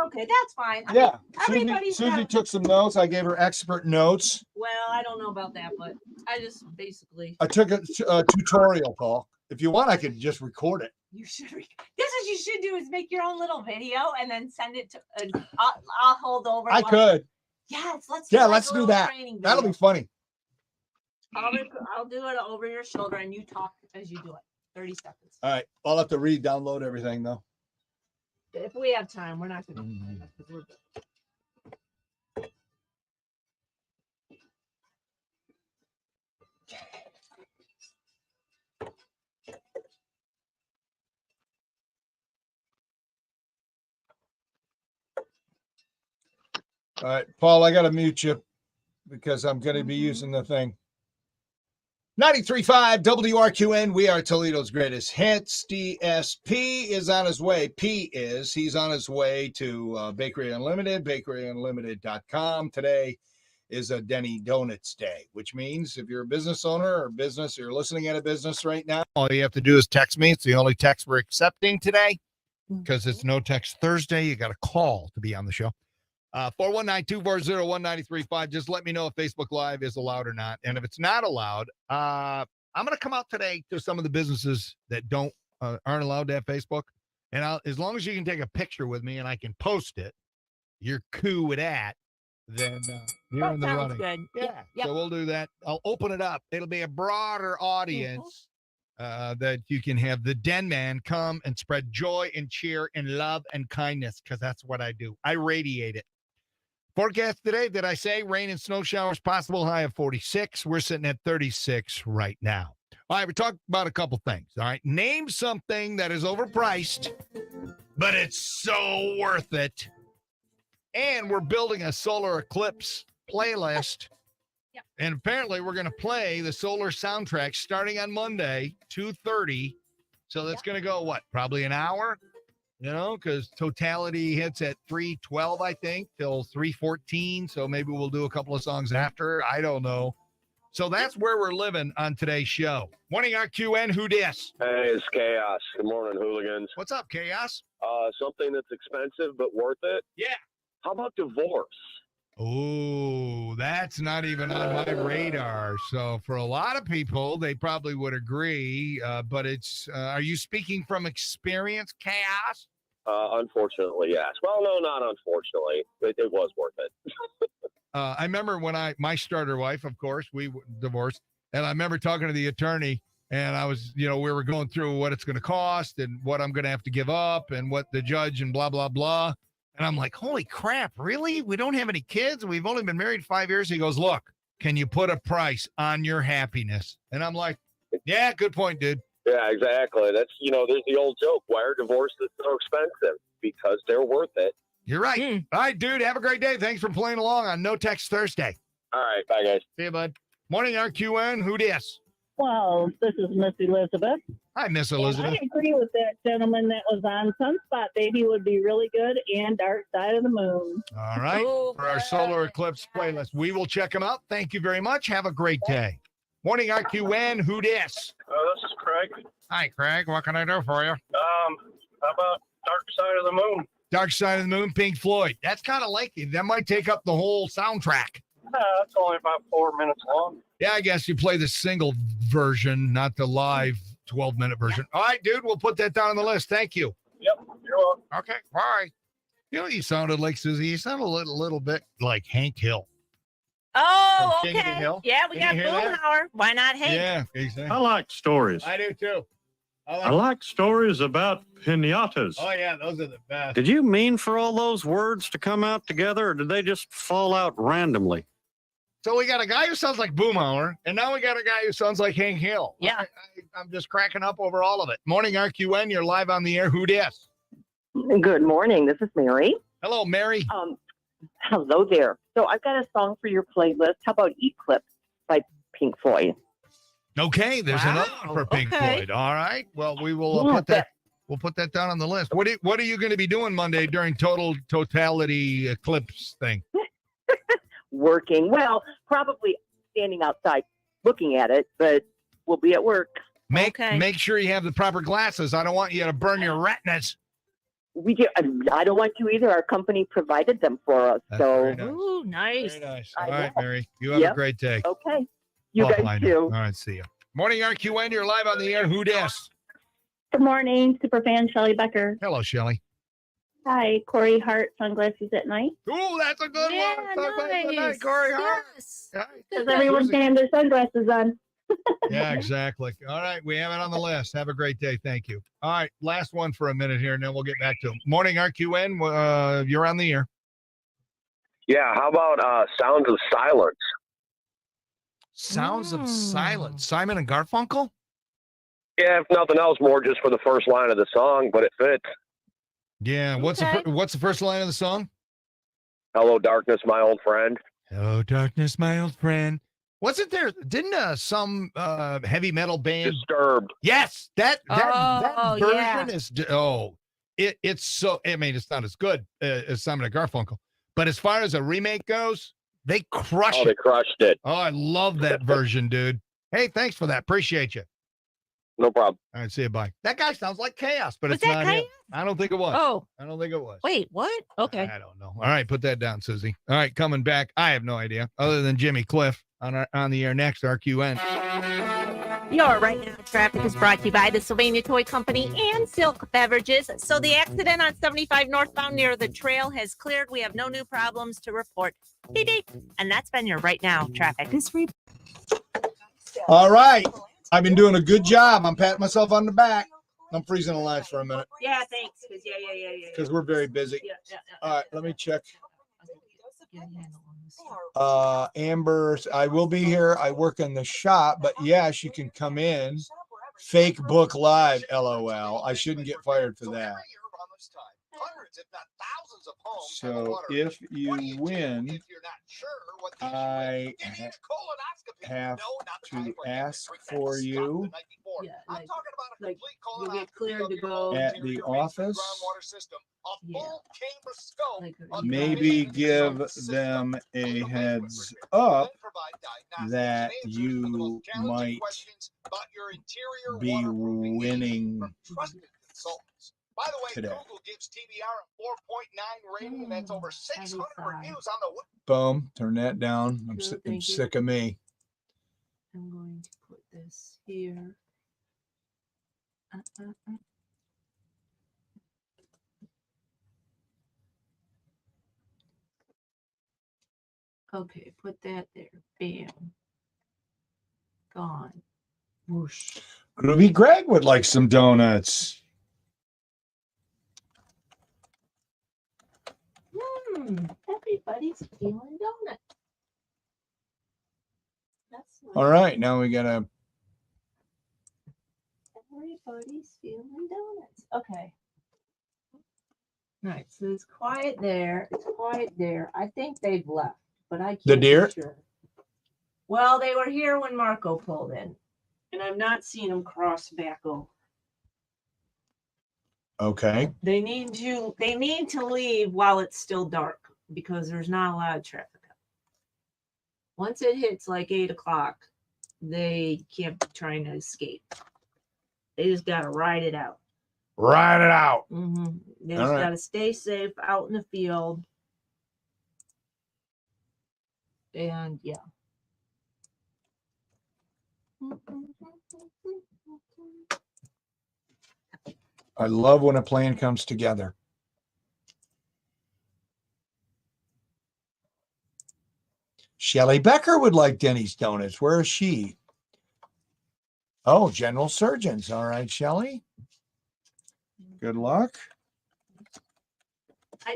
Okay, that's fine. I Yeah, mean, everybody's Susie got- took some notes. I gave her expert notes. Well, I don't know about that, but I just basically. I took a tutorial, Paul. If you want, I could just record it. You should. This is what you should do: is make your own little video and then send it to. I'll hold over. I could. Yes, let's. Yeah, like let's a do little that. training That'll be video. funny. I'll do it over your shoulder, and you talk as you do it. 30 seconds. All right. I'll have to re-download everything though. If we have time, we're not going to. Mm-hmm. All right, Paul, I got to mute you because I'm going to be using the thing. 93.5 WRQN. We are Toledo's greatest hits. DSP is on his way. He's on his way to Bakery Unlimited, bakeryunlimited.com. Today is a Denny Donuts Day, which means if you're a business owner or business, you're listening at a business right now, all you have to do is text me. It's the only text we're accepting today because it's No Text Thursday. You got to call to be on the show. 419-240-1935. Just let me know if Facebook Live is allowed or not. And if it's not allowed, I'm going to come out today to some of the businesses that aren't allowed to have Facebook. And as long as you can take a picture with me and I can post it, you're cool with that, then you're in the running. Good. Yeah. Yep. So we'll do that. I'll open it up. It'll be a broader audience that you can have the Den Man come and spread joy and cheer and love and kindness because that's what I do. I radiate it. Forecast today, did I say rain and snow showers possible, high of 46? We're sitting at 36 right now. All right, we talked about a couple things. All right, name something that is overpriced, but it's so worth it. And we're building a solar eclipse playlist. Yep. And apparently we're going to play the solar soundtrack starting on Monday, 2:30. So that's going to go, what, probably an hour? You know, because totality hits at 3:12, I think, till 3:14. So maybe we'll do a couple of songs after. I don't know. So that's where we're living on today's show. Morning, RQN. Who dis? Hey, it's Chaos. Good morning, hooligans. What's up, Chaos? Something that's expensive but worth it. Yeah. How about divorce? Oh, that's not even on my radar. So for a lot of people, they probably would agree. But it's, are you speaking from experience, Chaos? Unfortunately, yes. Well, no, not unfortunately. It was worth it. I remember when my starter wife, of course, we divorced, and I remember talking to the attorney, and I was, we were going through what it's going to cost and what I'm going to have to give up and what the judge and blah, blah, blah. And I'm like, holy crap, really? We don't have any kids. We've only been married 5 years. He goes, look, can you put a price on your happiness? And I'm like, yeah, good point, dude. Yeah, exactly. That's, there's the old joke. Why are divorces so expensive? Because they're worth it. You're right. All right, dude. Have a great day. Thanks for playing along on No Text Thursday. All right. Bye, guys. See you, bud. Morning, RQN. Who dis? Well, this is Miss Elizabeth. Hi, Miss And Elizabeth. I agree with that gentleman that was on Sunspot Baby would be really good, and Dark Side of the Moon. All right. For our solar eclipse playlist, we will check them out. Thank you very much. Have a great day. Morning, RQN. Who dis? This is Craig. Hi, Craig. What can I do for you? How about Dark Side of the Moon? Dark Side of the Moon, Pink Floyd. That's kind of lengthy. That might take up the whole soundtrack. It's only about 4 minutes long. Yeah, I guess you play the single version, not the live 12-minute version. All right, dude, we'll put that down on the list. Thank you. Yep, you're welcome. Okay, bye. You sounded like, Susie, you sounded a little bit like Hank Hill. Oh, From King of the okay. Hill. Yeah, we Can got you hear that? Boomhauer. Why not Hank? Yeah, exactly. I like stories. I do too. I like stories about pinatas. Oh, yeah, those are the best. Did you mean for all those words to come out together, or did they just fall out randomly? So we got a guy who sounds like Boomhauer, and now we got a guy who sounds like Hank Hill. Yeah. I'm just cracking up over all of it. Morning, RQN. You're live on the air. Who dis? Good morning. This is Mary. Hello, Mary. Hello there. So I've got a song for your playlist. How about Eclipse by Pink Floyd? Okay, there's another one for Pink Floyd. All right. Well, we will Yeah, put that. We'll put that down on the list. What are you going to be doing Monday during totality eclipse thing? Working. Well, probably standing outside looking at it, but we'll be at work. Make sure you have the proper glasses. I don't want you to burn your retinas. We do. I don't want to either. Our company provided them for us. That's so very nice. Ooh, nice. Very nice. I All right, know. Mary. You have a Yep. great day. Okay. You Oh, guys I know. too. All right, see you. Morning, RQN. You're live on the air. Who dis? Good morning, superfan Shelly Becker. Hello, Shelly. Hi, Corey Hart, Sunglasses at Night. Ooh, that's a good one. Sunglasses at night, Corey Hart. Because everyone can have their sunglasses on. Yeah, exactly. All right, we have it on the list. Have a great day. Thank you. All right, last one for a minute here, and then we'll get back to it. Morning, RQN. You're on the air. Yeah, how about Sounds of Silence? Sounds of Silence. Simon and Garfunkel? Yeah, if nothing else, more just for the first line of the song, but it fits. Yeah. What's the first line of the song? Hello, darkness, my old friend. Hello, darkness, my old friend. Wasn't there? Didn't some heavy metal band Disturbed? Yes, that Oh, version yeah. is. It's so. I mean, it's not as good as Simon and Garfunkel, but as far as a remake goes, they crush Oh, it. they crushed it. Oh, I love that version, dude. Hey, thanks for that. Appreciate you. No problem. All right, see you. Bye. That guy sounds like Chaos, but Was it's that not him. Chaos? I don't think it was. Oh. I don't think it was. Wait, what? Okay. I don't know. All right, put that down, Susie. All right, coming back. I have no idea, other than Jimmy Cliff on the air next. RQN. Your Right Now Traffic is brought to you by the Sylvania Toy Company and Silk Beverages. So the accident on 75 northbound near the trail has cleared. We have no new problems to report. Beep, beep. And that's been your Right Now Traffic. All right. I've been doing a good job. I'm patting myself on the back. I'm freezing the lines for a minute Yeah, thanks. Yeah. because we're very busy. Yeah. All right, let me check. Amber, I will be here. I work in the shop, but yeah, she can come in. Fake book live, LOL. I shouldn't get fired for that. So if you win, I have to ask for you Yeah, like you get cleared to go at the office. Yeah. Maybe give them a heads up that you might be winning By the way, today. Google gives TBR a 4.9 rating, and that's over 600 reviews on the web. Boom, turn that down. I'm Good, I'm thank you. sick of me. I'm going to put this here. Okay, put that there. Bam. Gone. Whoosh. Groovy Greg would like some donuts. Everybody's feeling donuts. That's nice. All right, now we gotta. Everybody's feeling donuts. Okay. All right, so it's quiet there. It's quiet there. I think they've left, but I can't The be deer? sure. Well, they were here when Marco pulled in, and I've not seen them cross back over. Okay. They need to leave while it's still dark because there's not a lot of traffic. Once it hits like 8 o'clock, they can't be trying to escape. They just gotta ride it out. Ride it out. They All just right. gotta stay safe out in the field. And yeah. I love when a plan comes together. Shelly Becker would like Denny's Donuts. Where is she? Oh, General Surgeons. All right, Shelly. Good luck.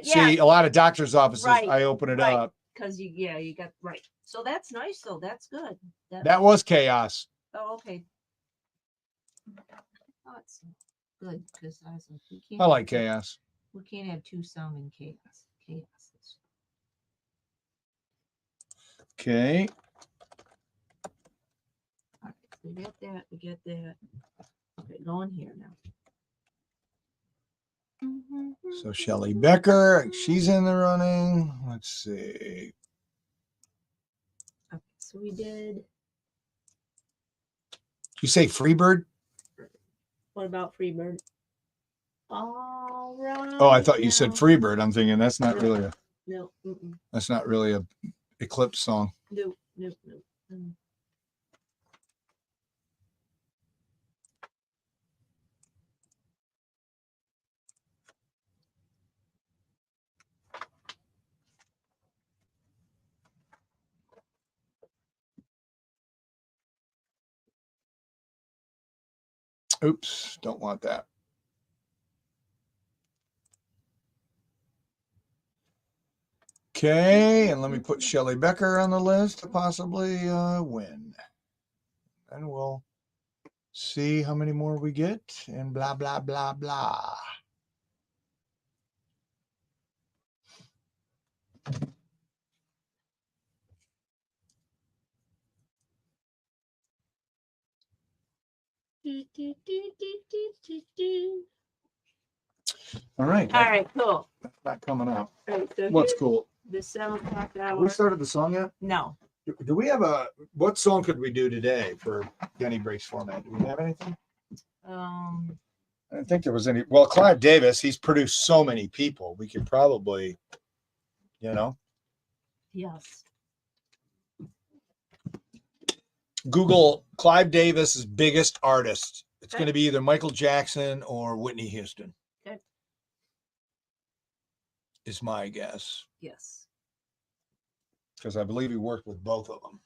See, a lot of doctor's offices, I open it up. Because you got right. So that's nice though. That's good. That was chaos. Oh, okay. Oh, it's good because I was like, we can't I like have- chaos. We can't have two sound in chaos. Chaos. Okay. We get that. We get that. Okay, go in here now. So Shelly Becker, she's in the running. Let's see. Okay, so we did. You say Freebird? What about Freebird? All right. Oh, I thought you said Freebird. I'm thinking that's not really a No. that's not really a Eclipse song. No. Oops, don't want that. Okay, and let me put Shelly Becker on the list to possibly win. And we'll see how many more we get and blah, blah, blah, blah. All right. All right, cool. Not coming up. All right, so What's here's cool? The 7 o'clock Have hour. we started the song yet? No. Do we have what song could we do today for Denny Breaks format? Do we have anything? I didn't think there was any. Well, Clive Davis, he's produced so many people. We could probably, Yes. Google Clive Davis's biggest artist. It's Okay. going to be either Michael Jackson or Whitney Houston. Okay. Is my guess. Yes. Because I believe he worked with both of them.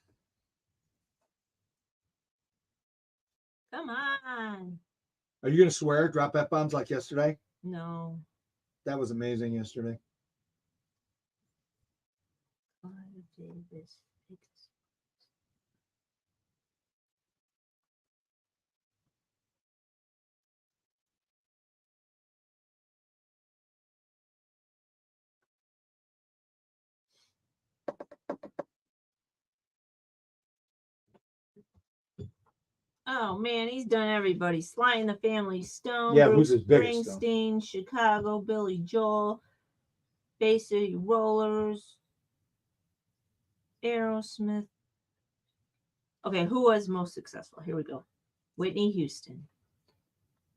Come on. Are you going to swear, drop F-bombs like yesterday? No. That was amazing yesterday. Clive Davis. Oh man, he's done everybody. Sly and the Family Stone, Yeah, Bruce who's his biggest, though? Springsteen, Chicago, Billy Joel, Bay City Rollers, Aerosmith. Okay, who was most successful? Here we go. Whitney Houston.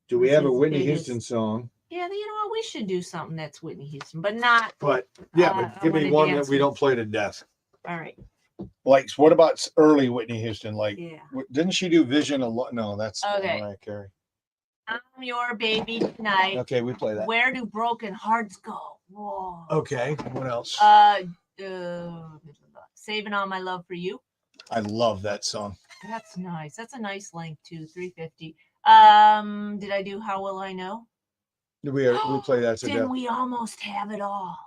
Do we What's have a his Whitney biggest- Houston song? Yeah, you know what? We should do something that's Whitney Houston, but not. But yeah, I but give me wanna one dance that we with- don't play to death. All right. Like, what about early Whitney Houston? Like, Yeah. didn't she do Vision a lot? No, that's Okay. Mariah Carey. I'm your baby tonight. Okay, we play that. Where do broken hearts go? Whoa. Okay, what else? Saving all my love for you. I love that song. That's nice. That's a nice length too. 350. Did I do How Will I Know? We play that to Didn't death. we almost have it all?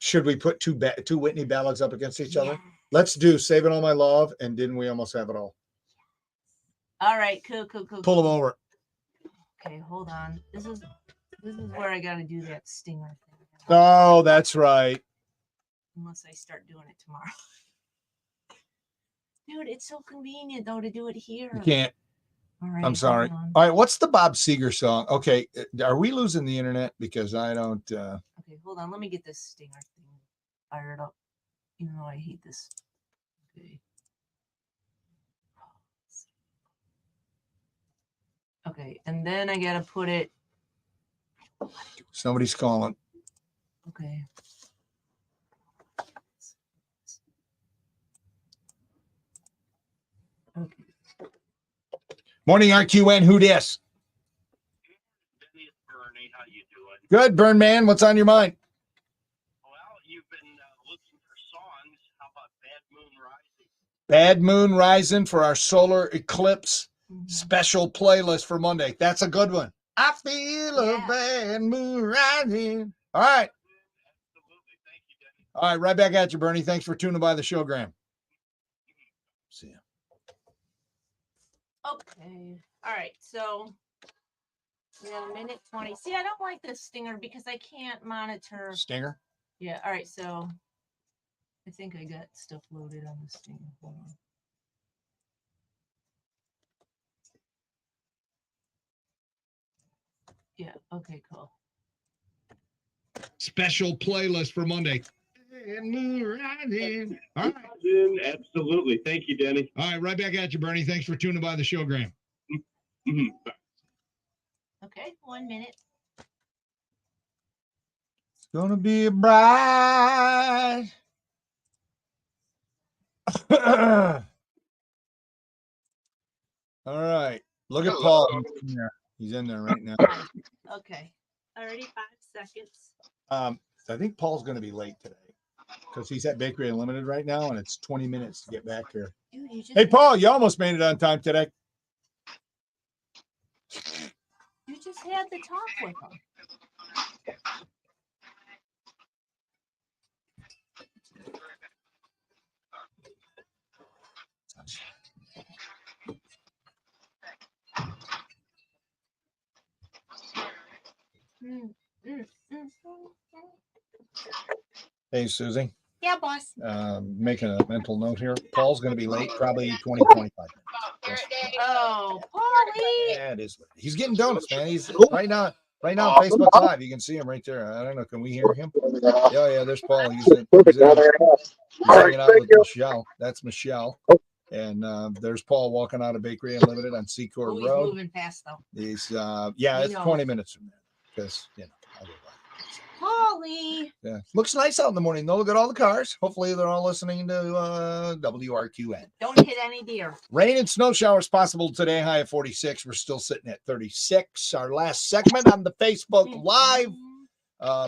Should we put two Whitney ballads up against each other? Let's do Saving All My Love and Didn't We Almost Have It All? All right, cool. Pull them over. Okay, hold on. This is where I gotta do that stinger thing. Oh, that's right. Unless I start doing it tomorrow. Dude, it's so convenient though to do it here. You can't. All right, I'm sorry. hold on. All right, what's the Bob Seger song? Okay, are we losing the internet? Because I don't. Okay, hold on. Let me get this stinger thing fired up. Even though I hate this. Okay. Okay, and then I gotta put it. Somebody's calling. Okay. Okay. Morning, RQN. Who dis? Good, Burn Man. What's on your mind? Bad Moon Rising for our solar eclipse special playlist for Monday. That's a good one. I feel a bad moon rising. All right. All right, right back at you, Bernie. Thanks for tuning by the show, Graham. See ya. Okay. All right. So we got a minute 20. See, I don't like this stinger because I can't monitor. Stinger? Yeah. All right. So I think I got stuff loaded on this thing. Hold on. Yeah. Okay. Cool. Special playlist for Monday. And moon rising. All right. Absolutely. Thank you, Denny. All right. Right back at you, Bernie. Thanks for tuning by the show, Graham. Okay. 1 minute. It's gonna be a bright. All right. Look at Paul. He's in there. He's in there right now. Okay. Already 5 seconds. I think Paul's going to be late today because he's at Bakery Unlimited right now, and it's 20 minutes to get back here. Dude, you just Hey, Paul, you almost made it on time today. You just had the talk with him. Hey, Susie. Yeah, boss. Making a mental note here. Paul's going to be late, probably 20, 25 minutes. Oh, Paulie. Yeah, it is. He's getting donuts, man. He's right now on Facebook Live. You can see him right there. I don't know. Can we hear him? Yeah. There's Paul. He's hanging out with Michelle. That's Michelle. And there's Paul walking out of Bakery Unlimited on Secor He's Road. moving fast though. He's He it's knows. 20 minutes from there because I'll get by. Paulie. Yeah, looks nice out in the morning though. Look at all the cars. Hopefully they're all listening to WRQN. Don't hit any deer. Rain and snow showers possible today. High of 46. We're still sitting at 36. Our last segment on the Facebook Live.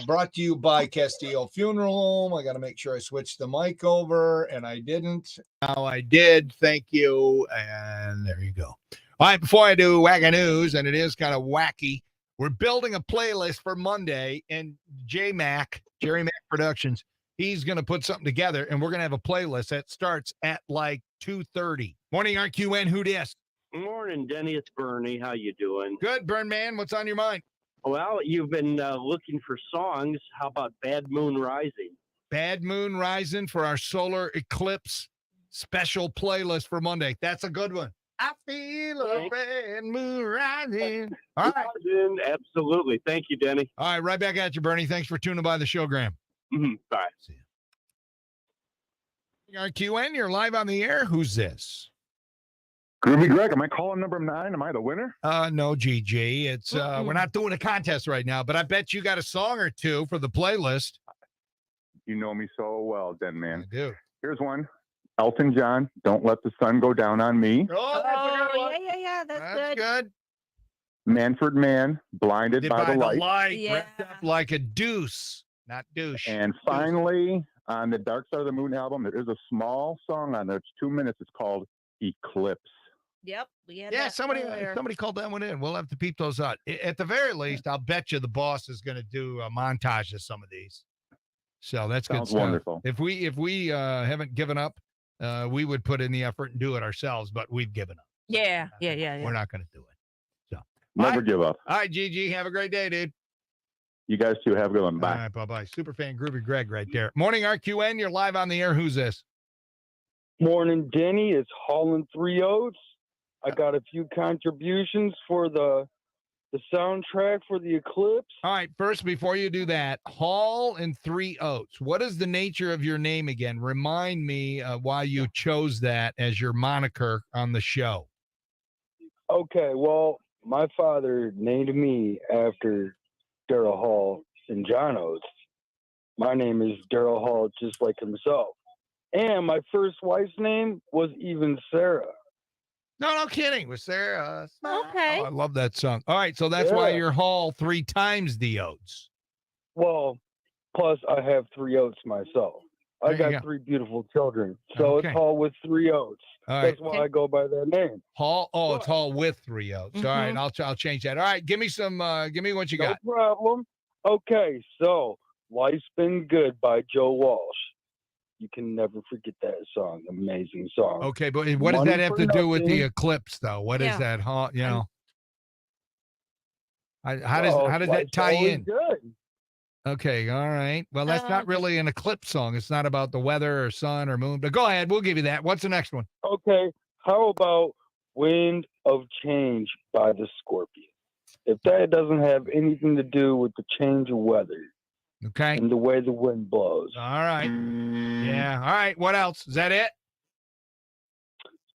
Brought to you by Castillo Funeral Home. I got to make sure I switched the mic over, and I didn't. Now I did. Thank you. And there you go. All right, before I do Wagga News, and it is kind of wacky, we're building a playlist for Monday, and Jerry Mac Productions, he's going to put something together, and we're going to have a playlist that starts at like 2:30. Morning, RQN. Who dis? Morning, Denny. It's Bernie. How you doing? Good, Burn Man. What's on your mind? Well, you've been looking for songs. How about Bad Moon Rising? Bad Moon Rising for our solar eclipse special playlist for Monday. That's a good one. I feel a bad moon rising. All right. Absolutely. Thank you, Denny. All right, right back at you, Bernie. Thanks for tuning by the show, Graham. Bye. See you. RQN, you're live on the air. Who's this? Groovy Greg, am I calling number 9? Am I the winner? No, GG. It's we're not doing a contest right now, but I bet you got a song or two for the playlist. You know me so well, Den Man. I do. Here's one. Elton John, Don't Let the Sun Go Down on Me. Oh, Yeah. That's good. Manfred Mann, Blinded by the Light. Yeah. Wrapped up like a deuce, not douche. And finally, on the Dark Side of the Moon album, there is a small song on there. It's 2 minutes. It's called Eclipse. Yep. We had Yeah, that somebody earlier. called that one in. We'll have to peep those out. At the very least, I'll bet you the boss is going to do a montage of some of these. So that's good Sounds stuff. wonderful. If we haven't given up, we would put in the effort and do it ourselves, but we've given up. Yeah. We're not going to do it. So Never give up. all right, GG, have a great day, dude. You guys too. Have a good one. Bye. All right, bye-bye. Superfan Groovy Greg right there. Morning, RQN. You're live on the air. Who's this? Morning, Denny. It's Holland 3 Oats. I got a few contributions for the soundtrack for the eclipse. All right, first, before you do that, Hall and 3 Oats. What is the nature of your name again? Remind me why you chose that as your moniker on the show. Okay, well, my father named me after Daryl Hall and John Oates. My name is Daryl Hall, just like himself. And my first wife's name was even Sarah. No kidding. Was there Okay. Oh, I love that song. All right, so that's why Yeah. you're Hall 3 times the Oats. Well, plus I have 3 Oats myself. I There you got go. 3 beautiful children. So Okay. it's Hall with 3 Oats. All That's right. why I go by that name. Hall. Oh, it's Hall with 3 Oats. All right, Mhm. I'll change that. All right, give me some. Give me what you got. No problem. Okay, so Life's Been Good by Joe Walsh. You can never forget that song. Amazing song. Okay, but what does Money that have for to do with the Nothing. eclipse, though? What is Yeah. that? How you know? How Well, does that life's tie always in? Good. Okay, all right. Well, that's not really an eclipse song. It's not about the weather or sun or moon. But go ahead, we'll give you that. What's the next one? Okay, how about Wind of Change by the Scorpions? If that doesn't have anything to do with the change of weather, okay, and the way the wind blows. All right. Yeah. All right. What else? Is that it?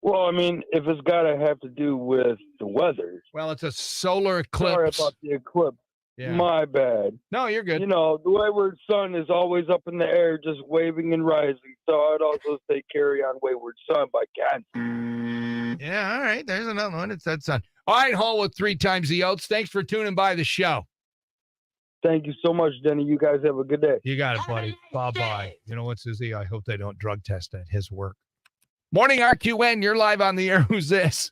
Well, I mean, if it's got to have to do with the weather. Well, it's a solar eclipse. Sorry about the eclipse. Yeah. My bad. No, you're good. You know, the wayward sun is always up in the air, just waving and rising. So I'd also say Carry On Wayward Sun by Kansas. Yeah, all right. There's another one. It's that sun. All right, Hall with 3 times the oats. Thanks for tuning by the show. Thank you so much, Denny. You guys have a good day. You got it, buddy. Bye-bye. You know what, Susie? I hope they don't drug test at his work. Morning, RQN. You're live on the air. Who's this?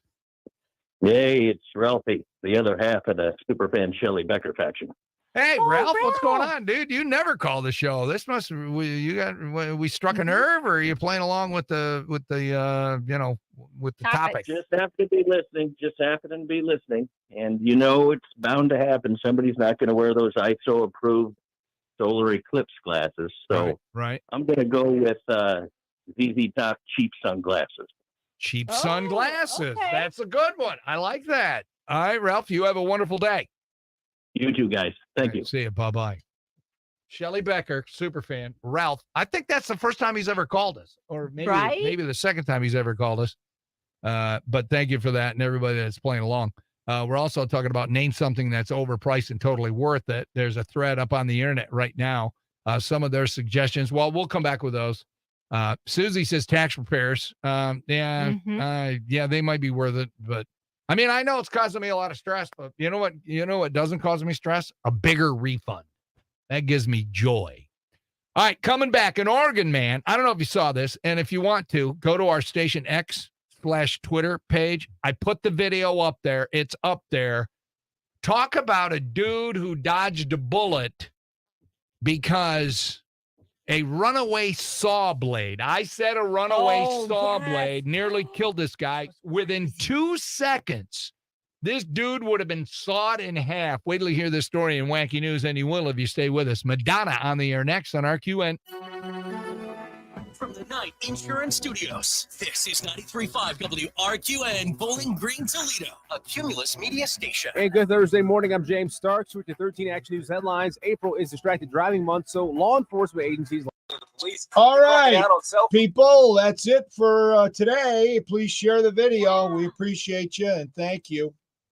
Hey, it's Ralphie, the other half of the superfan Shelley Becker faction. Hey, Ralph, what's going on, dude? You never call the show. This must we struck a nerve, or are you playing along with the topic? Just happen to be listening. Just happen to be listening, and you know it's bound to happen. Somebody's not going to wear those ISO approved solar eclipse glasses, so right. I'm going to go with ZZ Top cheap sunglasses. Cheap sunglasses. Okay. That's a good one. I like that. All right, Ralph, you have a wonderful day. You too, guys. Thank you. See you. Bye-bye. Shelley Becker, super fan. Ralph, I think that's the first time he's ever called us, or maybe the second time he's ever called us. But thank you for that, and everybody that's playing along. We're also talking about name something that's overpriced and totally worth it. There's a thread up on the internet right now. Some of their suggestions. Well, we'll come back with those. Susie says tax repairs. Yeah, they might be worth it, but I mean, I know it's causing me a lot of stress, but you know what doesn't cause me stress? A bigger refund. That gives me joy. All right, coming back, an Oregon man. I don't know if you saw this, and if you want to, go to our Station X/Twitter page. I put the video up there. It's up there. Talk about a dude who dodged a bullet because a runaway saw blade. I said a runaway saw blade nearly killed this guy. Within 2 seconds, this dude would have been sawed in half. Wait till you hear this story in Wacky News, and you will if you stay with us. Madonna on the air next on RQN. From the Night Insurance Studios, this is 93.5 WRQN, Bowling Green, Toledo, a Cumulus media station. Hey, good Thursday morning. I'm James Starks with the 13 Action News headlines. April is Distracted Driving Month, so law enforcement agencies. All right, people, that's it for today. Please share the video. We appreciate you and thank you.